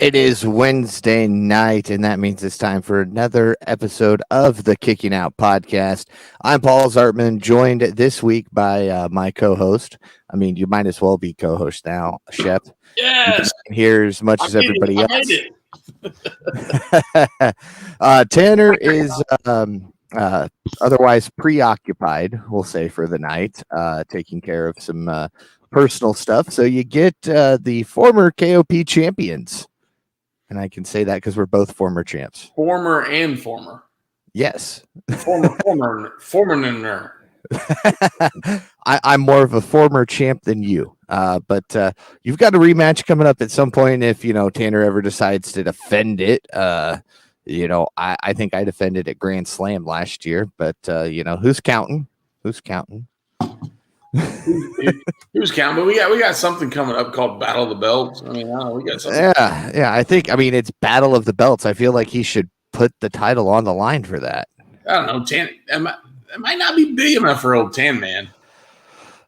It is Wednesday night, and that means it's time for another episode of the Kicking Out podcast. I'm Paul Zartman, joined this week by my co-host. I mean, you might as well be co-host now, Shep. Yes, Here as much as everybody else. it. Tanner is otherwise preoccupied, we'll say, for the night, taking care of some personal stuff. So you get the former KOP champions. And I can say that because we're both former champs. Former and former. Yes. Former. I'm more of a former champ than you. But you've got a rematch coming up at some point if, Tanner ever decides to defend it. I think I defended at Grand Slam last year. But, who's counting? Who's counting? Who's counting? But we got something coming up called Battle of the Belts. I mean, we got something. Yeah. I think it's Battle of the Belts. I feel like he should put the title on the line for that. I don't know. Tan, it might not be big enough for old Tan Man.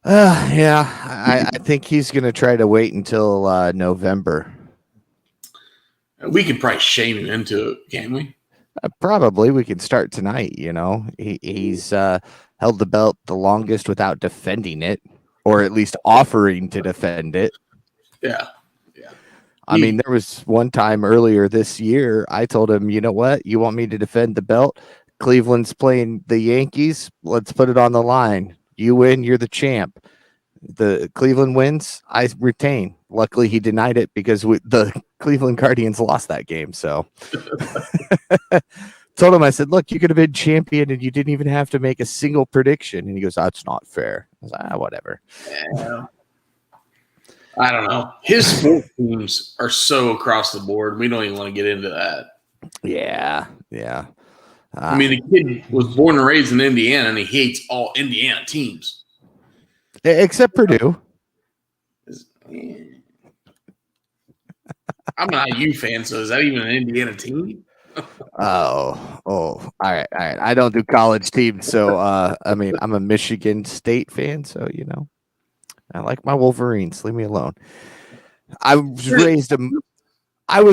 I think he's going to try to wait until November. We could probably shame him into it, can't we? Probably. We can start tonight. He's held the belt the longest without defending it, or at least offering to defend it. Yeah. I mean, there was one time earlier this year, I told him, you know what? You want me to defend the belt? Cleveland's playing the Yankees. Let's put it on the line. You win, you're the champ. The Cleveland wins, I retain. Luckily, he denied it because the Cleveland Guardians lost that game. So told him, I said, look, you could have been champion and you didn't even have to make a single prediction. And he goes, that's not fair. I was like, whatever. Yeah. I don't know. His sports teams are so across the board. We don't even want to get into that. Yeah. I mean, the kid was born and raised in Indiana, and he hates all Indiana teams. Except Purdue. I'm not a U fan, so is that even an Indiana team? Oh, all right. I don't do college teams, so I'm a Michigan State fan, so I like my Wolverines. Leave me alone. I was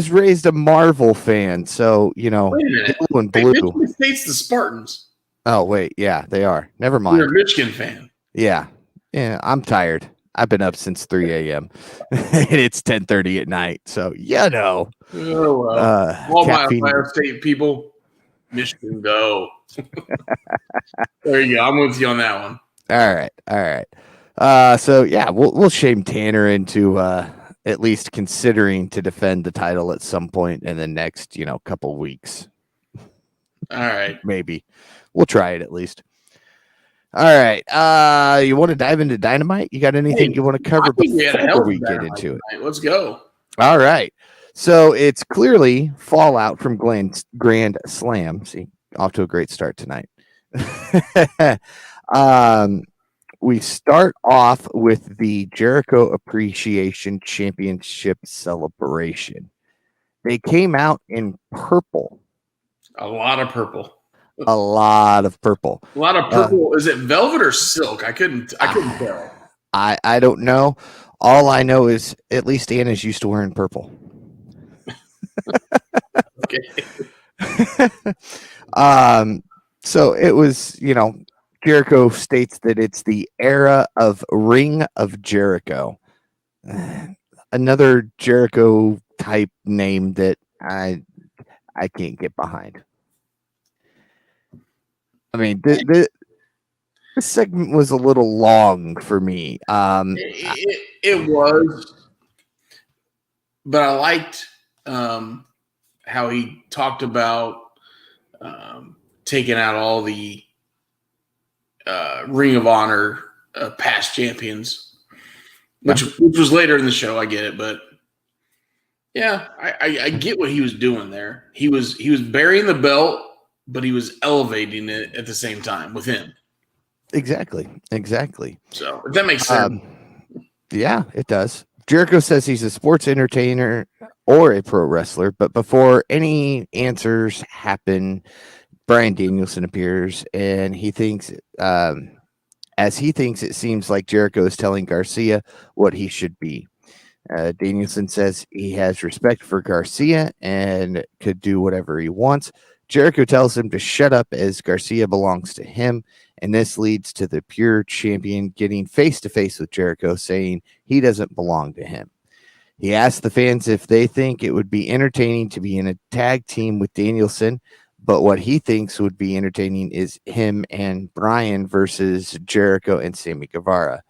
raised a Marvel fan, so Wait a minute. blue and blue. Michigan State's the Spartans. Oh wait, yeah, they are. Never mind. You're a Michigan fan. Yeah. I'm tired. I've been up since 3 a.m. and it's 10:30 at night, so Oh well. All my Ohio State people, Michigan go. There you go. I'm with you on that one. All right. So yeah, we'll shame Tanner into at least considering to defend the title at some point in the next couple weeks. All right, maybe we'll try it at least. All right. You want to dive into Dynamite? You got anything you want to cover before we get into it? Let's go. All right. So it's clearly fallout from Grand Slam. See, off to a great start tonight. We start off with the Jericho Appreciation Championship celebration. They came out in purple. A lot of purple. A lot of purple. Is it velvet or silk? I couldn't tell. I don't know. All I know is at least Anna's used to wearing purple. Okay. So it was, Jericho states that it's the era of Ring of Jericho. Another Jericho type name that I can't get behind. I mean, this segment was a little long for me. It was, but I liked how he talked about taking out all the Ring of Honor past champions, which was later in the show. I get it, but yeah, I get what he was doing there. He was burying the belt, but he was elevating it at the same time with him. Exactly. So if that makes sense. Yeah, it does. Jericho says he's a sports entertainer or a pro wrestler, but before any answers happen, Bryan Danielson appears, and he thinks, it seems like Jericho is telling Garcia what he should be. Danielson says he has respect for Garcia and could do whatever he wants. Jericho tells him to shut up as Garcia belongs to him, and this leads to the pure champion getting face to face with Jericho, saying he doesn't belong to him. He asks the fans if they think it would be entertaining to be in a tag team with Danielson, but what he thinks would be entertaining is him and Bryan versus Jericho and Sammy Guevara.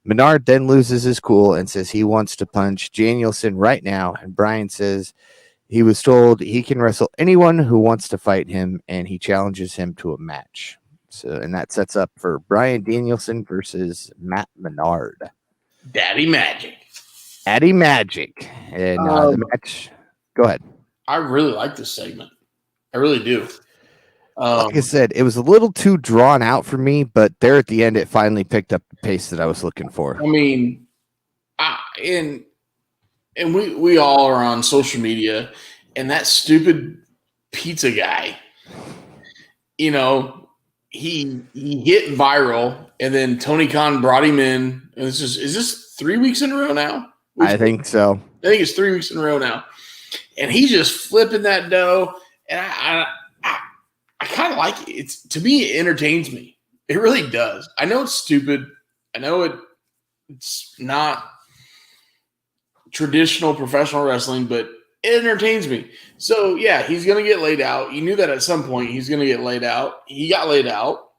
Menard then loses his cool and says he wants to punch Danielson right now, and Bryan says he was told he can wrestle anyone who wants to fight him, and he challenges him to a match. So, and that sets up for Bryan Danielson versus Matt Menard. Daddy Magic. Daddy Magic. And the match. Go ahead. I really like this segment. I really do. Like I said, it was a little too drawn out for me, but there at the end, it finally picked up the pace that I was looking for. I mean, and we all are on social media, and that stupid pizza guy, you know, he hit viral, and then Tony Khan brought him in. And is this 3 weeks in a row now? I think so. I think it's 3 weeks in a row now, and he's just flipping that dough, and I kind of like it. To me, it entertains me. It really does. I know it's stupid. I know it's not traditional professional wrestling, but it entertains me. So yeah, he's gonna get laid out. You knew that at some point he's gonna get laid out. He got laid out.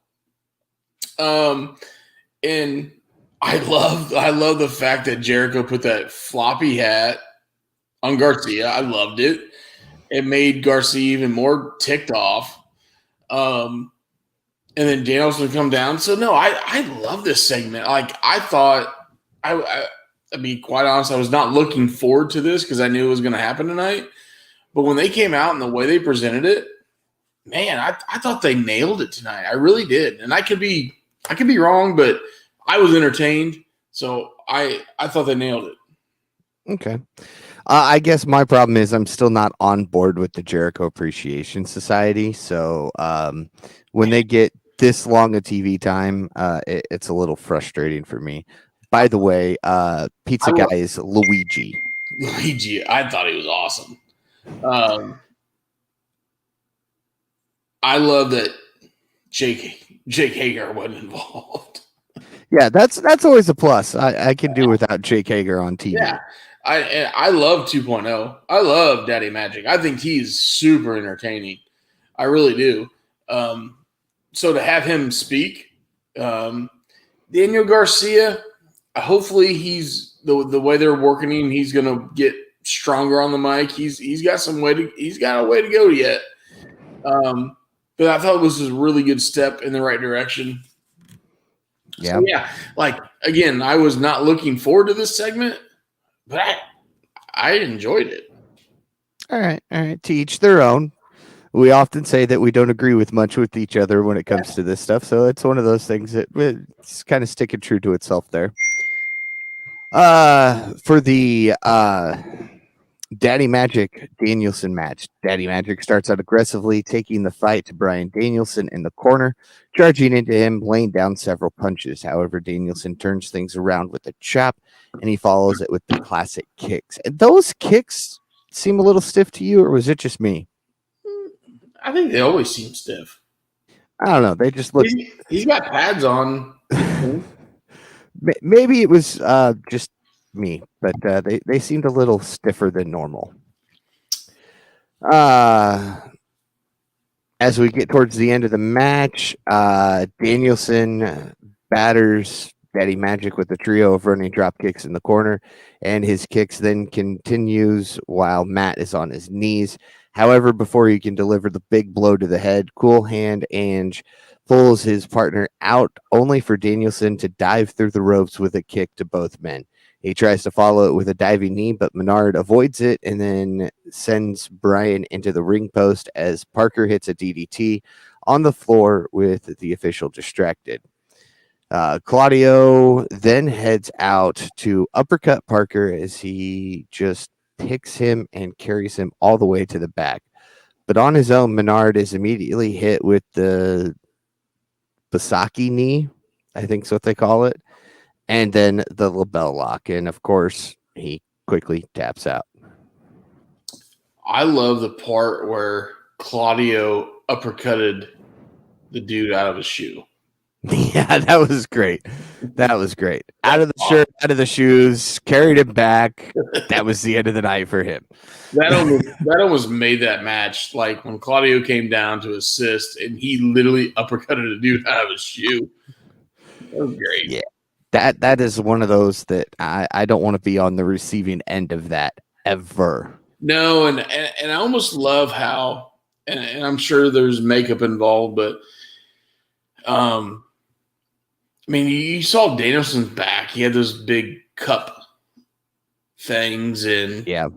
And I love the fact that Jericho put that floppy hat on Garcia. I loved it. It made Garcia even more ticked off. And then Danielson come down. So no, I love this segment. Like I thought, I'll be quite honest, I was not looking forward to this because I knew it was going to happen tonight. But when they came out and the way they presented it, man, I thought they nailed it tonight. I really did. And I could be wrong, but I was entertained. So I thought they nailed it. Okay. I guess my problem is I'm still not on board with the Jericho Appreciation Society. So when they get this long a TV time, it's a little frustrating for me. By the way, pizza guy is Luigi. Luigi, I thought he was awesome. I love that Jake Hager wasn't involved. Yeah, that's always a plus. I can do without Jake Hager on TV. Yeah. I love 2.0. I love Daddy Magic. I think he's super entertaining. I really do. So to have him speak, Daniel Garcia, hopefully he's the way they're working him, he's gonna get stronger on the mic. He's got a way to go yet. But I thought this was a really good step in the right direction. Yeah. So yeah, like again, I was not looking forward to this segment. But I enjoyed it. All right. To each their own. We often say that we don't agree with much with each other when it comes to this stuff. So it's one of those things that it's kind of sticking true to itself there. For the Daddy Magic Danielson match, Daddy Magic starts out aggressively, taking the fight to Bryan Danielson in the corner, charging into him, laying down several punches. However, Danielson turns things around with a chop, and he follows it with the classic kicks. And those kicks seem a little stiff to you, or was it just me? I think they always seem stiff. I don't know. They just look. He's got pads on. Maybe it was just me, but they seemed a little stiffer than normal. As we get towards the end of the match, Danielson batters Daddy Magic with a trio of running drop kicks in the corner, and his kicks then continues while Matt is on his knees. However, before he can deliver the big blow to the head, Cool Hand Ange pulls his partner out, only for Danielson to dive through the ropes with a kick to both men. He tries to follow it with a diving knee, but Menard avoids it and then sends Bryan into the ring post as Parker hits a DDT on the floor with the official distracted. Claudio then heads out to uppercut Parker as he just picks him and carries him all the way to the back. But on his own, Menard is immediately hit with the Basaki knee, I think is what they call it, and then the label lock. And of course, he quickly taps out. I love the part where Claudio uppercutted the dude out of his shoe. Yeah, that was great. That was great. Out of the shirt, out of the shoes, carried him back. That was the end of the night for him. That almost made that match. Like when Claudio came down to assist and he literally uppercutted a dude out of his shoe. That was great. Yeah. That is one of those that I don't want to be on the receiving end of that ever. No, and I almost love how, and I'm sure there's makeup involved, but I mean, you saw Danielson's back. He had those big cup things, and Yeah.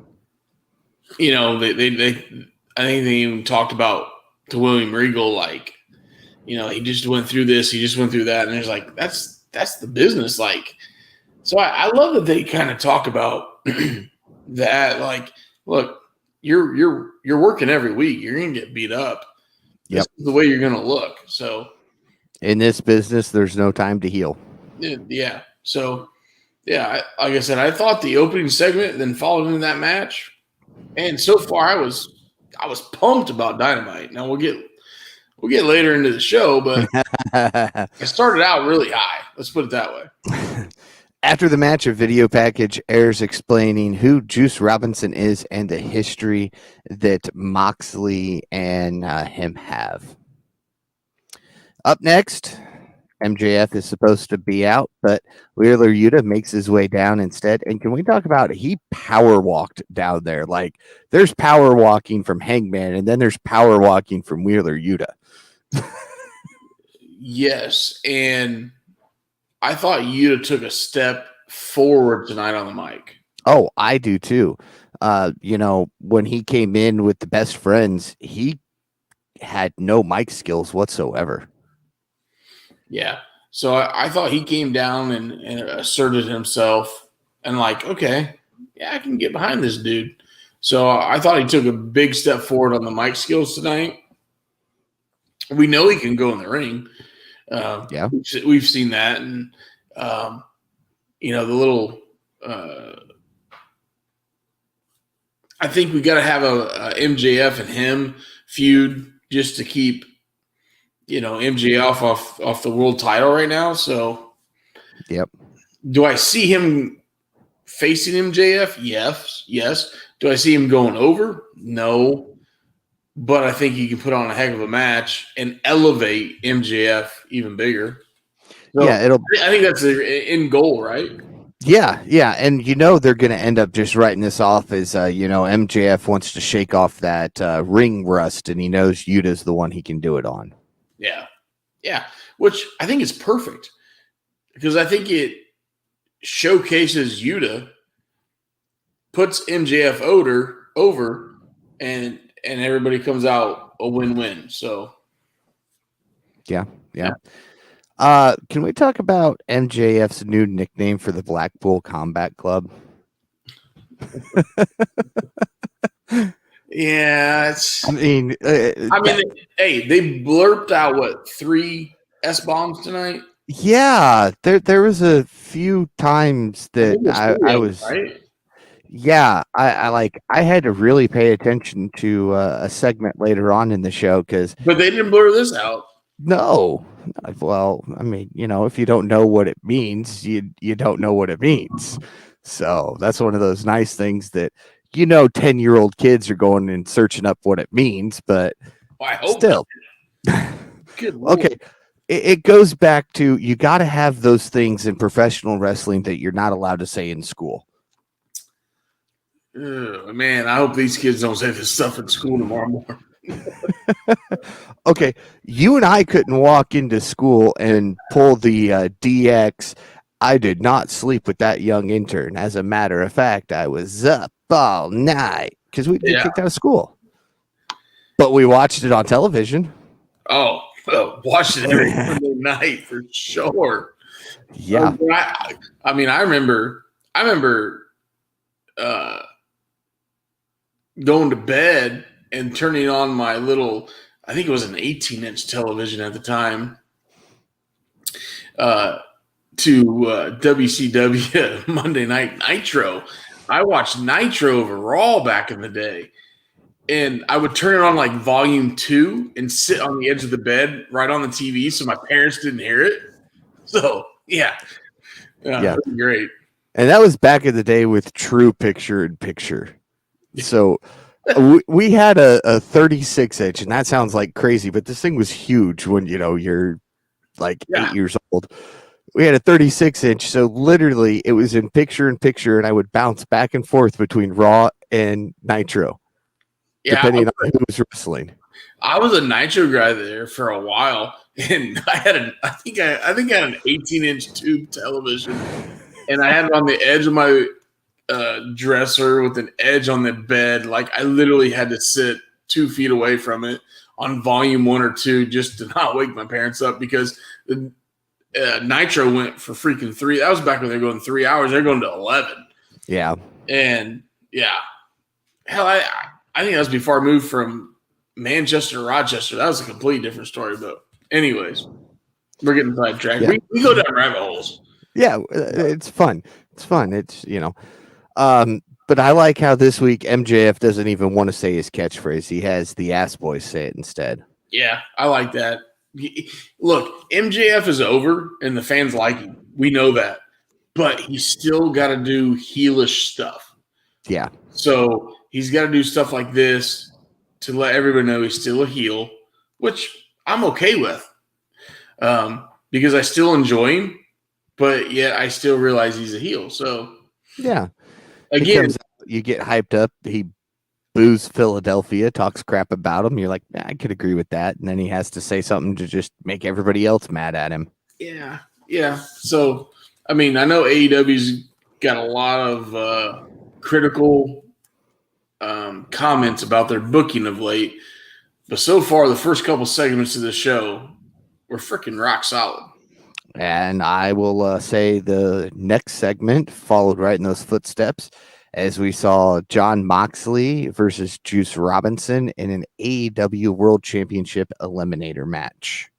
you know, they I think they even talked about to William Regal, like, you know, he just went through this, he just went through that, and there's like that's the business, like. So I love that they kind of talk about that, like, look, you're working every week, you're gonna get beat up. This is the way you're gonna look. So in this business, there's no time to heal. Yeah. So yeah, like I said, I thought the opening segment then followed into that match, and so far I was pumped about Dynamite. Now we'll get later into the show, but I started out really high. Let's put it that way. After the match, a video package airs explaining who Juice Robinson is and the history that Moxley and him have. Up next, MJF is supposed to be out, but Wheeler Yuta makes his way down instead. And can we talk about he power walked down there? Like there's power walking from Hangman, and then there's power walking from Wheeler Yuta. Yes, and I thought Yuta took a step forward tonight on the mic. Oh, I do too. You know, when he came in with the best friends, he had no mic skills whatsoever. Yeah. So I thought he came down and asserted himself and like, okay, yeah, I can get behind this dude. So I thought he took a big step forward on the mic skills tonight. We know he can go in the ring. Yeah. We've seen that. And, you know, the little I think we got to have a MJF and him feud just to keep, you know, MJF off the world title right now. So, yep. Do I see him facing MJF? Yes. Do I see him going over? No. But I think he can put on a heck of a match and elevate MJF even bigger. So yeah, I think that's the end goal, right? Yeah, and you know they're going to end up just writing this off as you know, MJF wants to shake off that ring rust, and he knows Yuta's the one he can do it on. Yeah, which I think is perfect because I think it showcases Yuta, puts MJF over, and everybody comes out a win-win. So, yeah. Can we talk about MJF's new nickname for the Blackpool Combat Club? Yeah, I mean, hey, they blurped out what 3 S-bombs tonight. Yeah, there was a few times that I was right. Yeah, I had to really pay attention to a segment later on in the show but they didn't blur this out. No. Well, I mean, you know, if you don't know what it means, you don't know what it means. So that's one of those nice things that, you know, 10-year-old kids are going and searching up what it means, but I hope still. Okay. It goes back to you got to have those things in professional wrestling that you're not allowed to say in school. Man, I hope these kids don't say this stuff at school tomorrow morning. Okay, you and I couldn't walk into school and pull the DX. I did not sleep with that young intern. As a matter of fact, I was up all night because we'd get kicked out of school. But we watched it on television. Oh, watched it every Sunday night for sure. Yeah. I mean, I remember going to bed and turning on my little, I think it was an 18-inch television at the time, to WCW Monday Night Nitro I watched Nitro over Raw back in the day, and I would turn it on like volume 2 and sit on the edge of the bed right on the TV so my parents didn't hear it. So yeah, pretty great. And that was back in the day with true picture-in-picture. So we had a 36-inch, and that sounds like crazy, but this thing was huge when you're like 8 years old. We had a 36-inch, so literally it was in picture-in-picture, and I would bounce back and forth between Raw and Nitro, depending on who was wrestling. I was a Nitro guy there for a while, and I think I had an 18-inch tube television, and I had it on the edge of my dresser with an edge on the bed. Like I literally had to sit 2 feet away from it on volume 1 or 2 just to not wake my parents up, because the Nitro went for freaking 3. That was back when they were going 3 hours. They're going to 11. Yeah. And hell, I think that was before I moved from Manchester to Rochester. That was a completely different story. But anyways, we're getting sidetracked. Yeah. We go down rabbit holes. Yeah, it's fun. It's fun. It's but I like how this week MJF doesn't even want to say his catchphrase. He has the ass boys say it instead. Yeah, I like that. Look, MJF is over, and the fans like him. We know that. But he's still got to do heelish stuff. Yeah. So he's got to do stuff like this to let everybody know he's still a heel, which I'm okay with, because I still enjoy him, but yet I still realize he's a heel. So yeah, again, you get hyped up. He boos Philadelphia, talks crap about him. You're like, I could agree with that, and then he has to say something to just make everybody else mad at him. Yeah. So I mean, I know AEW's got a lot of critical comments about their booking of late, but so far the first couple segments of the show were freaking rock solid. And I will say the next segment followed right in those footsteps, as we saw John Moxley versus Juice Robinson in an AEW World Championship Eliminator match,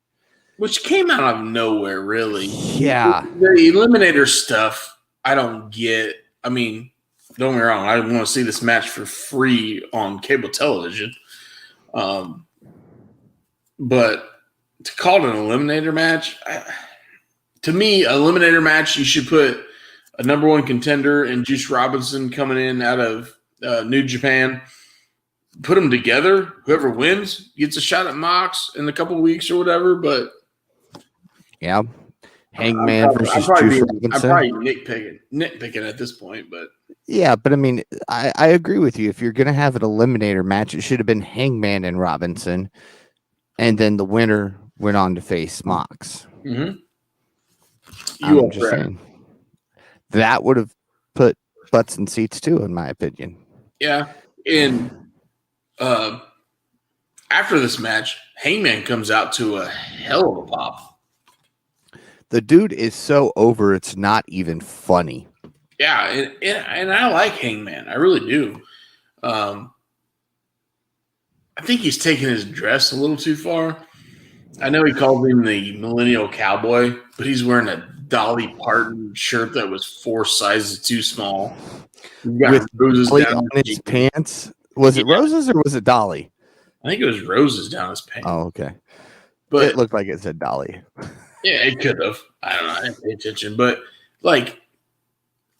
which came out of nowhere, really. Yeah, the Eliminator stuff I don't get. I mean, don't get me wrong, I want to see this match for free on cable television. But to call it an eliminator match, to me, eliminator match, you should put a number one contender and Juice Robinson coming in out of New Japan. Put them together. Whoever wins gets a shot at Mox in a couple of weeks or whatever. But yeah, Hangman versus Juice Robinson. I'm probably nitpicking at this point, but yeah, but I mean, I agree with you. If you're gonna have an eliminator match, it should have been Hangman and Robinson, and then the winner went on to face Mox. Mm-hmm. I'm just saying that would have put butts in seats too, in my opinion. Yeah, and after this match, Hangman comes out to a hell of a pop. The dude is so over, it's not even funny. Yeah, and I like Hangman. I really do. I think he's taking his dress a little too far. I know he called him the Millennial Cowboy, but he's wearing a Dolly Parton shirt that was 4 sizes too small. With roses down on his pants. Was it roses or was it Dolly? I think it was roses down his pants. Oh, okay. But it looked like it said Dolly. Yeah, it could have. I don't know. I didn't pay attention. But, like,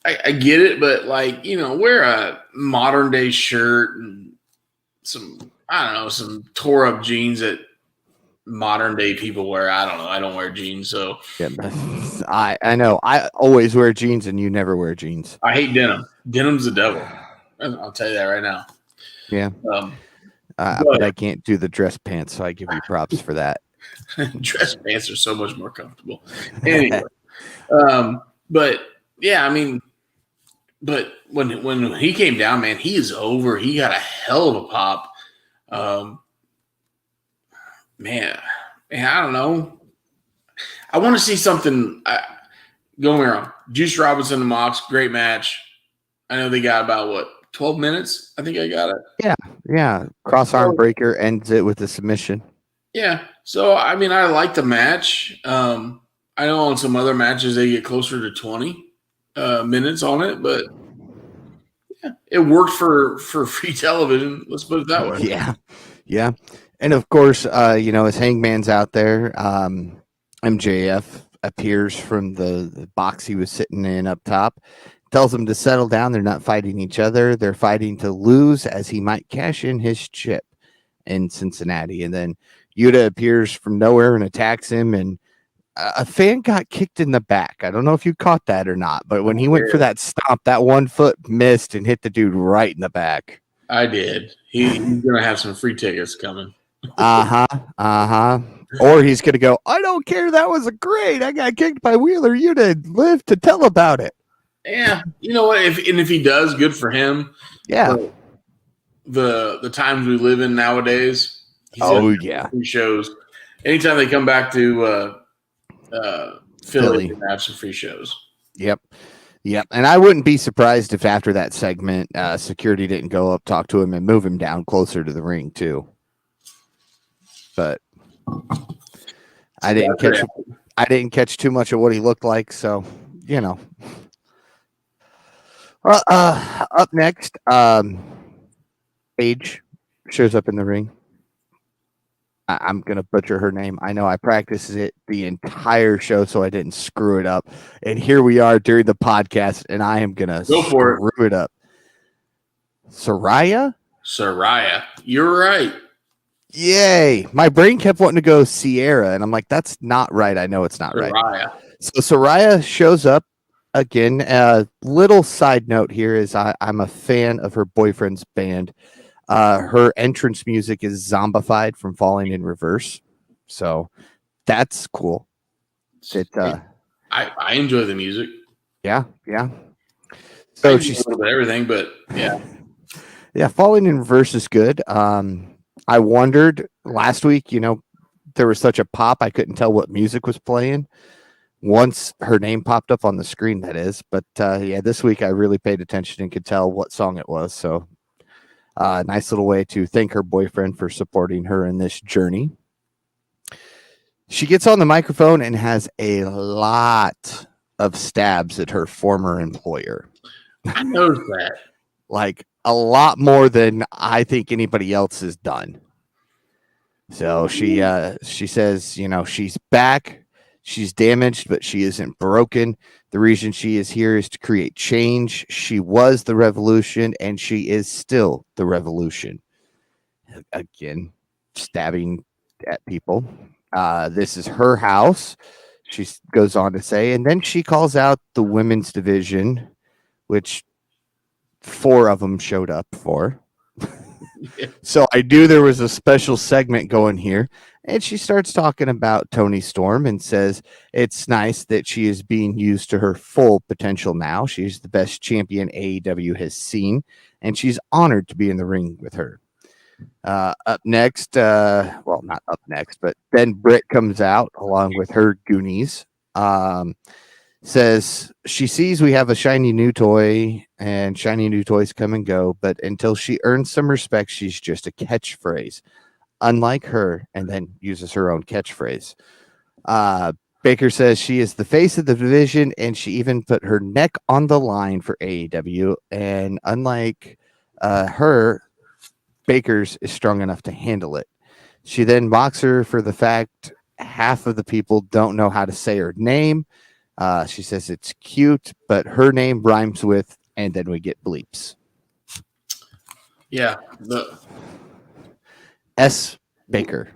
I get it. But, like, wear a modern day shirt and some tore up jeans that modern day people wear. I don't know. I don't wear jeans. So, yeah, I know. I always wear jeans and you never wear jeans. I hate denim. Denim's the devil. I'll tell you that right now. Yeah. But I can't do the dress pants, so I give you props for that. Dress pants are so much more comfortable. Anyway, but yeah, I mean, but when he came down, man, he is over. He got a hell of a pop. Man, I don't know. I want to see something going around. Juice Robinson and Mox, great match. I know they got about 12 minutes. I think I got it. Yeah. Cross arm breaker ends it with a submission. Yeah. So, I mean, I like the match. I know on some other matches they get closer to 20 minutes on it, but It worked for free television. Let's put it that way. Yeah. And of course, as Hangman's out there, MJF appears from the box he was sitting in up top, tells them to settle down. They're not fighting each other. They're fighting to lose, as he might cash in his chip in Cincinnati. And then Yuta appears from nowhere and attacks him, and a fan got kicked in the back. I don't know if you caught that or not, but when he went for that stomp, that 1 foot missed and hit the dude right in the back. I did. He's going to have some free tickets coming. Or he's going to go, I don't care. That was great. I got kicked by Wheeler. You did live to tell about it. Yeah. You know what? If he does, good for him. Yeah. But the times we live in nowadays. Free shows. Anytime they come back to Philly, they have some free shows. Yep. And I wouldn't be surprised if after that segment, security didn't go up, talk to him, and move him down closer to the ring too. But I didn't catch too much of what he looked like, so up next, Paige shows up in the ring. I'm going to butcher her name. I know I practiced it the entire show so I didn't screw it up. And here we are during the podcast, and I am going to screw it up. Saraya? You're right. Yay. My brain kept wanting to go Sierra, and I'm like, that's not right. I know it's not right. So Saraya shows up again. A little side note here is I'm a fan of her boyfriend's band. Her entrance music is zombified from Falling in Reverse. So that's cool. I enjoy the music. Yeah. So she's a little bit everything, but yeah. Yeah, Falling in Reverse is good. I wondered last week, there was such a pop, I couldn't tell what music was playing. Once her name popped up on the screen, that is. But this week I really paid attention and could tell what song it was. So nice little way to thank her boyfriend for supporting her in this journey. She gets on the microphone and has a lot of stabs at her former employer. I noticed that. Like a lot more than I think anybody else has done. So she says, she's back. She's damaged, but she isn't broken. The reason she is here is to create change. She was the revolution, and she is still the revolution. Again, stabbing at people. This is her house, she goes on to say. And then she calls out the women's division, which 4 of them showed up for. So I knew there was a special segment going here. And she starts talking about Toni Storm and says it's nice that she is being used to her full potential now. She's the best champion AEW has seen, and she's honored to be in the ring with her. Up next, well, not up next, but then Britt comes out along with her Goonies. Says she sees we have a shiny new toy, and shiny new toys come and go, but until she earns some respect, she's just a catchphrase. Unlike her, and then uses her own catchphrase. Baker says she is the face of the division, and she even put her neck on the line for AEW. And unlike her, Baker's is strong enough to handle it. She then mocks her for the fact half of the people don't know how to say her name. She says it's cute, but her name rhymes with, and then we get bleeps. Yeah. S. Baker.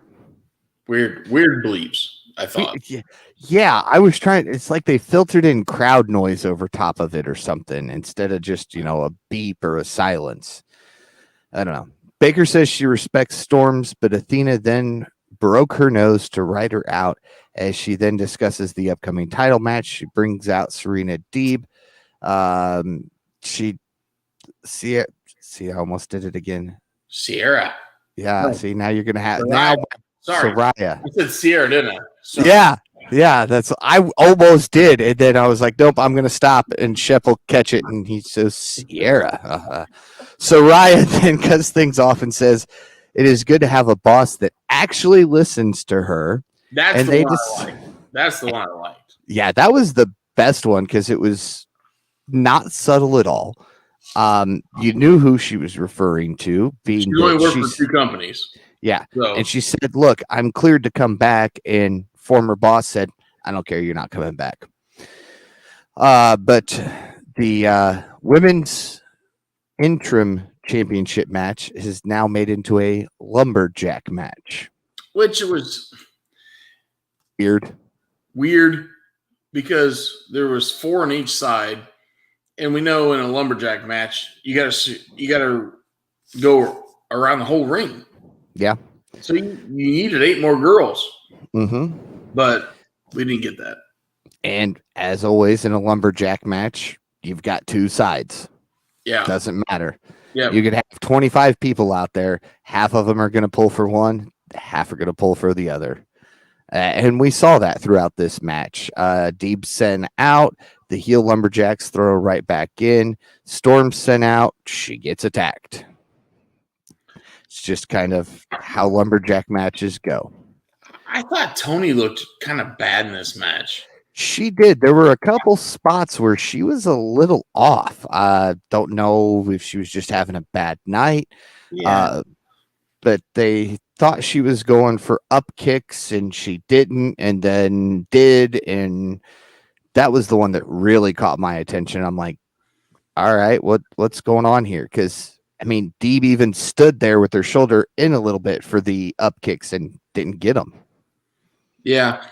Weird bleeps, I thought. Yeah, I was trying. It's like they filtered in crowd noise over top of it or something instead of just, a beep or a silence. I don't know. Baker says she respects Storms, but Athena then broke her nose to write her out as she then discusses the upcoming title match. She brings out Serena Deeb. See, I almost did it again. Sierra. Yeah, no. See, now you're going to have Soraya. Soraya. I said Sierra, didn't I? Sorry. Yeah, I almost did. And then I was like, nope, I'm going to stop. And Shep will catch it. And he says, Sierra. Soraya then cuts things off and says, it is good to have a boss that actually listens to her. That's the one I liked. That's the one I liked. Yeah, that was the best one because it was not subtle at all. You knew who she was referring to, She being only that worked for 2 companies. yeah. So. And she said, look, I'm cleared to come back. And former boss said, I don't care. You're not coming back. But the women's interim championship match is now made into a lumberjack match. Which was weird because there was 4 on each side, and we know in a lumberjack match you gotta go around the whole ring. Yeah. So you needed 8 more girls. Mm-hmm. But we didn't get that. And as always in a lumberjack match, you've got 2 sides. Yeah. Doesn't matter. Yeah. You could have 25 people out there. Half of them are going to pull for one, half are going to pull for the other. And we saw that throughout this match. Deeb sent out. The heel lumberjacks throw her right back in. Storm sent out. She gets attacked. It's just kind of how lumberjack matches go. I thought Toni looked kind of bad in this match. She did. There were a couple spots where she was a little off. Don't know if she was just having a bad night. Yeah. But they thought she was going for up kicks and she didn't, and then did. And that was the one that really caught my attention. I'm like, all right, what's going on here? Because I mean, Deeb even stood there with her shoulder in a little bit for the up kicks and didn't get them. Yeah.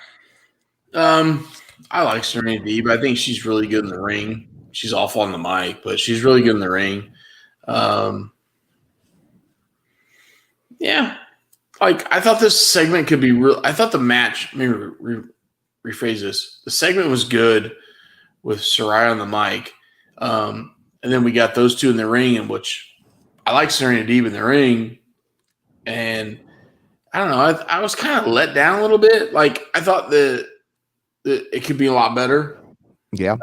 I like Serena Deeb. I think she's really good in the ring. She's awful on the mic, but she's really good in the ring. Yeah. Like, I thought this segment could be real. I thought the match, maybe rephrase this. The segment was good with Saraya on the mic. And then we got those 2 in the ring, in which I like Serena Deeb in the ring. And I don't know. I was kind of let down a little bit. Like, I thought that it could be a lot better. Yeah.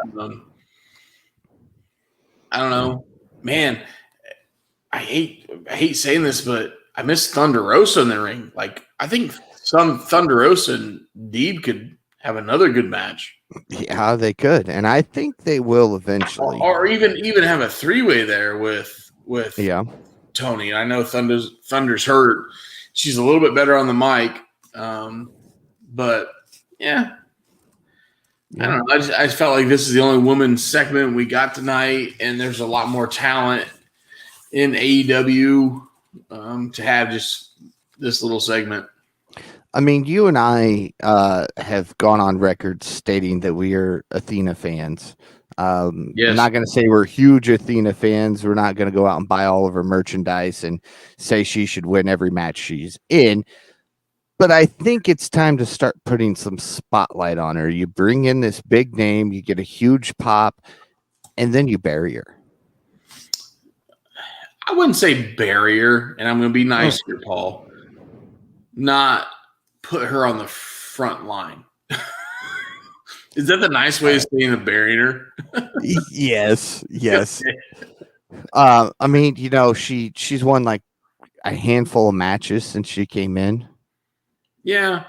I don't know. Man, I hate saying this, but I miss Thunder Rosa in the ring. Like, I think Thunder Rosa and Deeb could have another good match. Yeah, they could, and I think they will eventually. Or even have a 3-way there with Toni. I know Thunder's hurt. She's a little bit better on the mic, but yeah. I don't know. I just felt like this is the only women's segment we got tonight, and there's a lot more talent in AEW to have just this little segment. I mean, you and I have gone on record stating that we are Athena fans. Yes. I'm not going to say we're huge Athena fans. We're not going to go out and buy all of her merchandise and say she should win every match she's in. But I think it's time to start putting some spotlight on her. You bring in this big name, you get a huge pop, and then you bury her. I wouldn't say barrier, and I'm going to be nice here, Paul. Not put her on the front line. Is that the nice way of saying a barrier? Yes. I mean, she's won like a handful of matches since she came in. Yeah,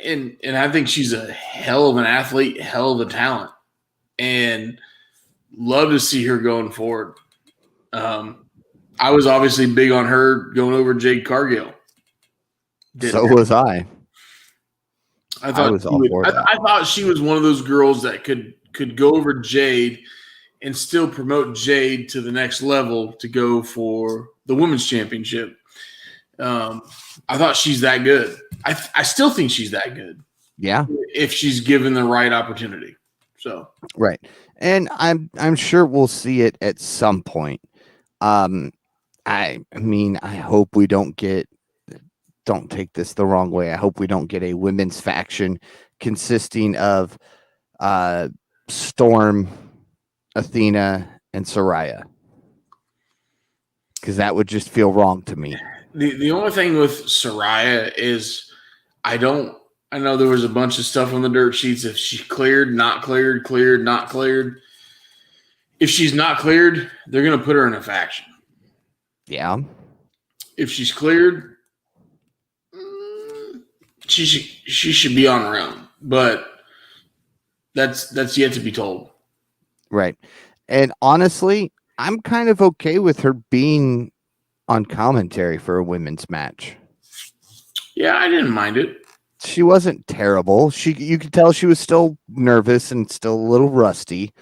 and I think she's a hell of an athlete, hell of a talent, and love to see her going forward. I was obviously big on her going over Jade Cargill. Was I. I thought she was one of those girls that could go over Jade and still promote Jade to the next level to go for the women's championship. I thought she's that good. I still think she's that good. Yeah. If she's given the right opportunity. So right. And I'm sure we'll see it at some point. I mean, I hope we don't take this the wrong way. I hope we don't get a women's faction consisting of Storm, Athena, and Saraya. Because that would just feel wrong to me. The only thing with Saraya is I know there was a bunch of stuff on the dirt sheets. If she cleared, not cleared, cleared, not cleared. If she's not cleared, they're going to put her in a faction. Yeah. If she's cleared, she should be on her own. But that's yet to be told. Right. And honestly, I'm kind of okay with her being on commentary for a women's match. Yeah, I didn't mind it. She wasn't terrible. You could tell she was still nervous and still a little rusty.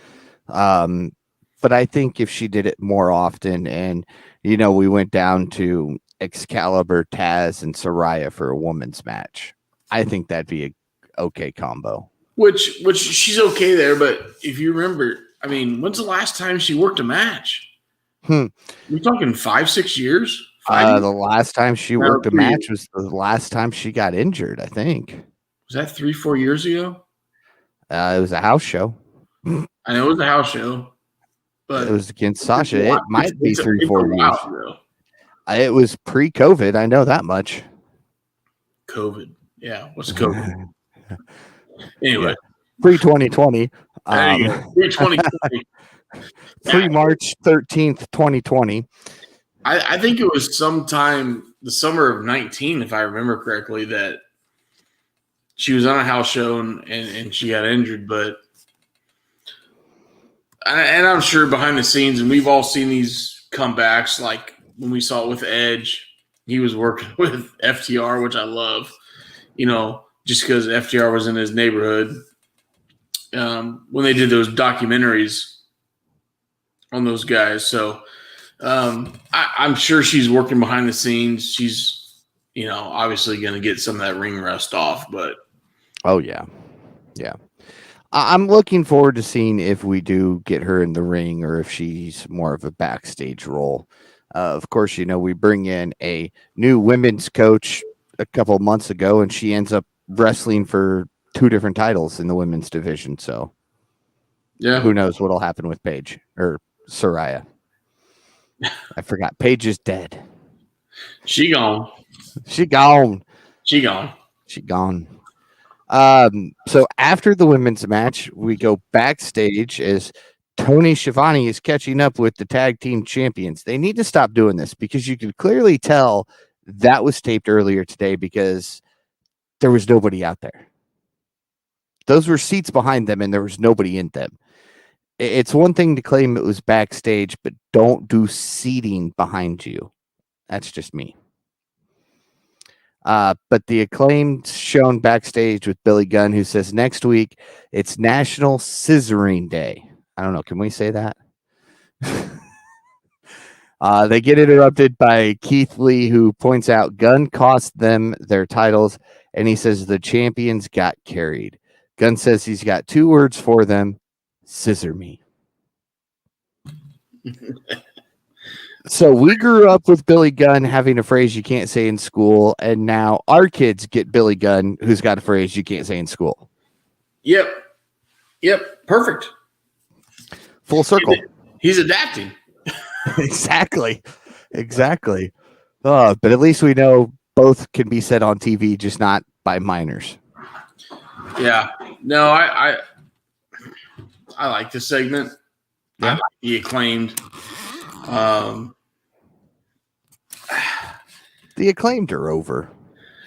But I think if she did it more often, and we went down to Excalibur, Taz, and Saraya for a women's match, I think that'd be a okay combo. Which she's okay there, but if you remember, I mean, when's the last time she worked a match? We're talking 5-6 years. The last time she worked a match was the last time she got injured, I think. Was that 3-4 years ago? It was a house show. I know it was a house show, but it was against Sasha. It might be 3-4 years. Ago. It was pre-COVID. I know that much. COVID. Yeah. What's COVID? Anyway. Pre-2020. There you go. Pre-2020. Pre-March 13th, 2020. I think it was sometime the summer of 19, if I remember correctly, that she was on a house show and she got injured. But and I'm sure behind the scenes, and we've all seen these comebacks, like when we saw it with Edge, he was working with FTR, which I love, just because FTR was in his neighborhood. When they did those documentaries on those guys. So I'm sure she's working behind the scenes. She's, obviously going to get some of that ring rust off, but. Oh, yeah. Yeah. I'm looking forward to seeing if we do get her in the ring or if she's more of a backstage role. Of course, we bring in a new women's coach a couple of months ago, and she ends up wrestling for 2 different titles in the women's division. So, yeah, who knows what'll happen with Paige or Saraya? I forgot. Paige is dead. She gone. She gone. She gone. She gone. So after the women's match, we go backstage as Tony Schiavone is catching up with the tag team champions. They need to stop doing this because you could clearly tell that was taped earlier today because there was nobody out there. Those were seats behind them and there was nobody in them. It's one thing to claim it was backstage, but don't do seating behind you. That's just me. But the Acclaimed shown backstage with Billy Gunn, who says next week it's National Scissoring Day. I don't know. Can we say that? They get interrupted by Keith Lee, who points out Gunn cost them their titles, and he says the champions got carried. Gunn says he's got 2 words for them: scissor me. So we grew up with Billy Gunn having a phrase you can't say in school, and now our kids get Billy Gunn, who's got a phrase you can't say in school. Yep. Perfect. Full circle. He's adapting. Exactly. But at least we know both can be said on TV, just not by minors. Yeah. No, I like this segment. Yeah. I like the Acclaimed. The Acclaimed are over.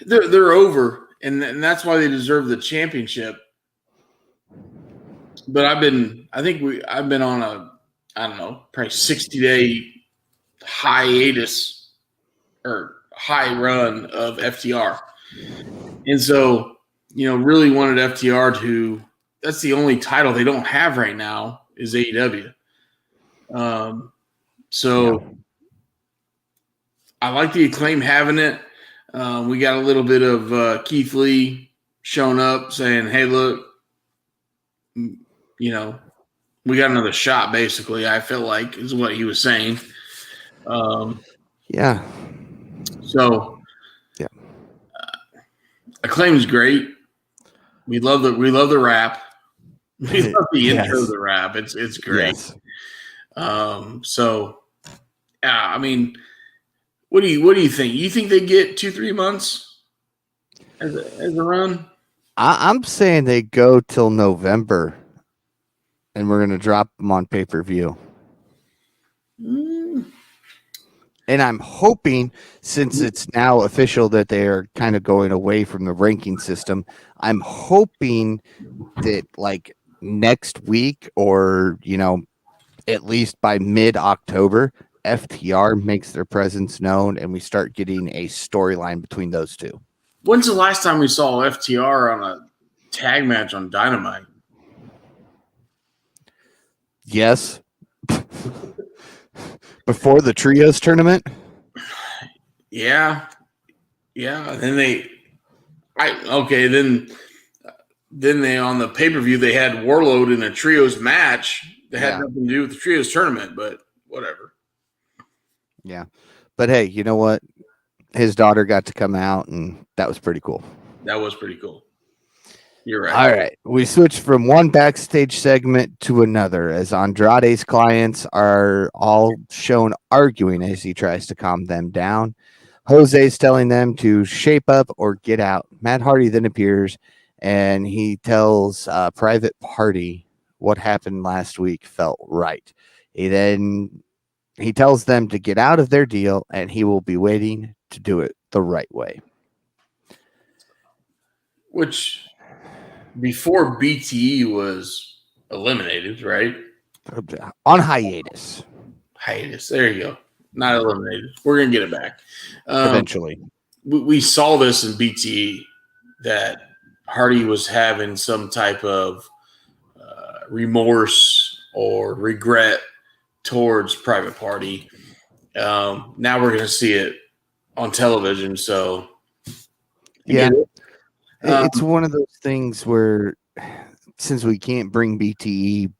They're over, and that's why they deserve the championship. But I've been on a, I don't know, probably 60-day hiatus or high run of FTR. And so, really wanted FTR to, that's the only title they don't have right now is AEW. I like the Acclaim having it. We got a little bit of Keith Lee showing up saying, hey, look, we got another shot, basically, I feel like is what he was saying. Yeah. So, yeah. Acclaim is great. We love the rap. We love the intro of the rap. It's great. Yes. I mean, what do you think? You think they get 2-3 months as a run? I'm saying they go till November, and we're gonna drop them on pay-per-view. And I'm hoping, since it's now official that they are kind of going away from the ranking system, I'm hoping that like next week or at least by mid-October, FTR makes their presence known, and we start getting a storyline between those two. When's the last time we saw FTR on a tag match on Dynamite? Yes. Before the trios tournament? Yeah. Yeah. Then they on the pay-per-view they had Warlord in a trios match that had nothing to do with the trios tournament, but whatever. Yeah. But hey, you know what? His daughter got to come out, and that was pretty cool. That was pretty cool. You're right. All right. We switched from one backstage segment to another as Andrade's clients are all shown arguing as he tries to calm them down. Jose's telling them to shape up or get out. Matt Hardy then appears and he tells Private Party what happened last week felt right. He tells them to get out of their deal and he will be waiting to do it the right way. Which before BTE was eliminated, right? On hiatus. Hiatus. There you go. Not eliminated. We're going to get it back. Eventually. We saw this in BTE that Hardy was having some type of remorse or regret towards Private Party. Now we're going to see it on television. So, yeah. It's one of those things where since we can't bring BTE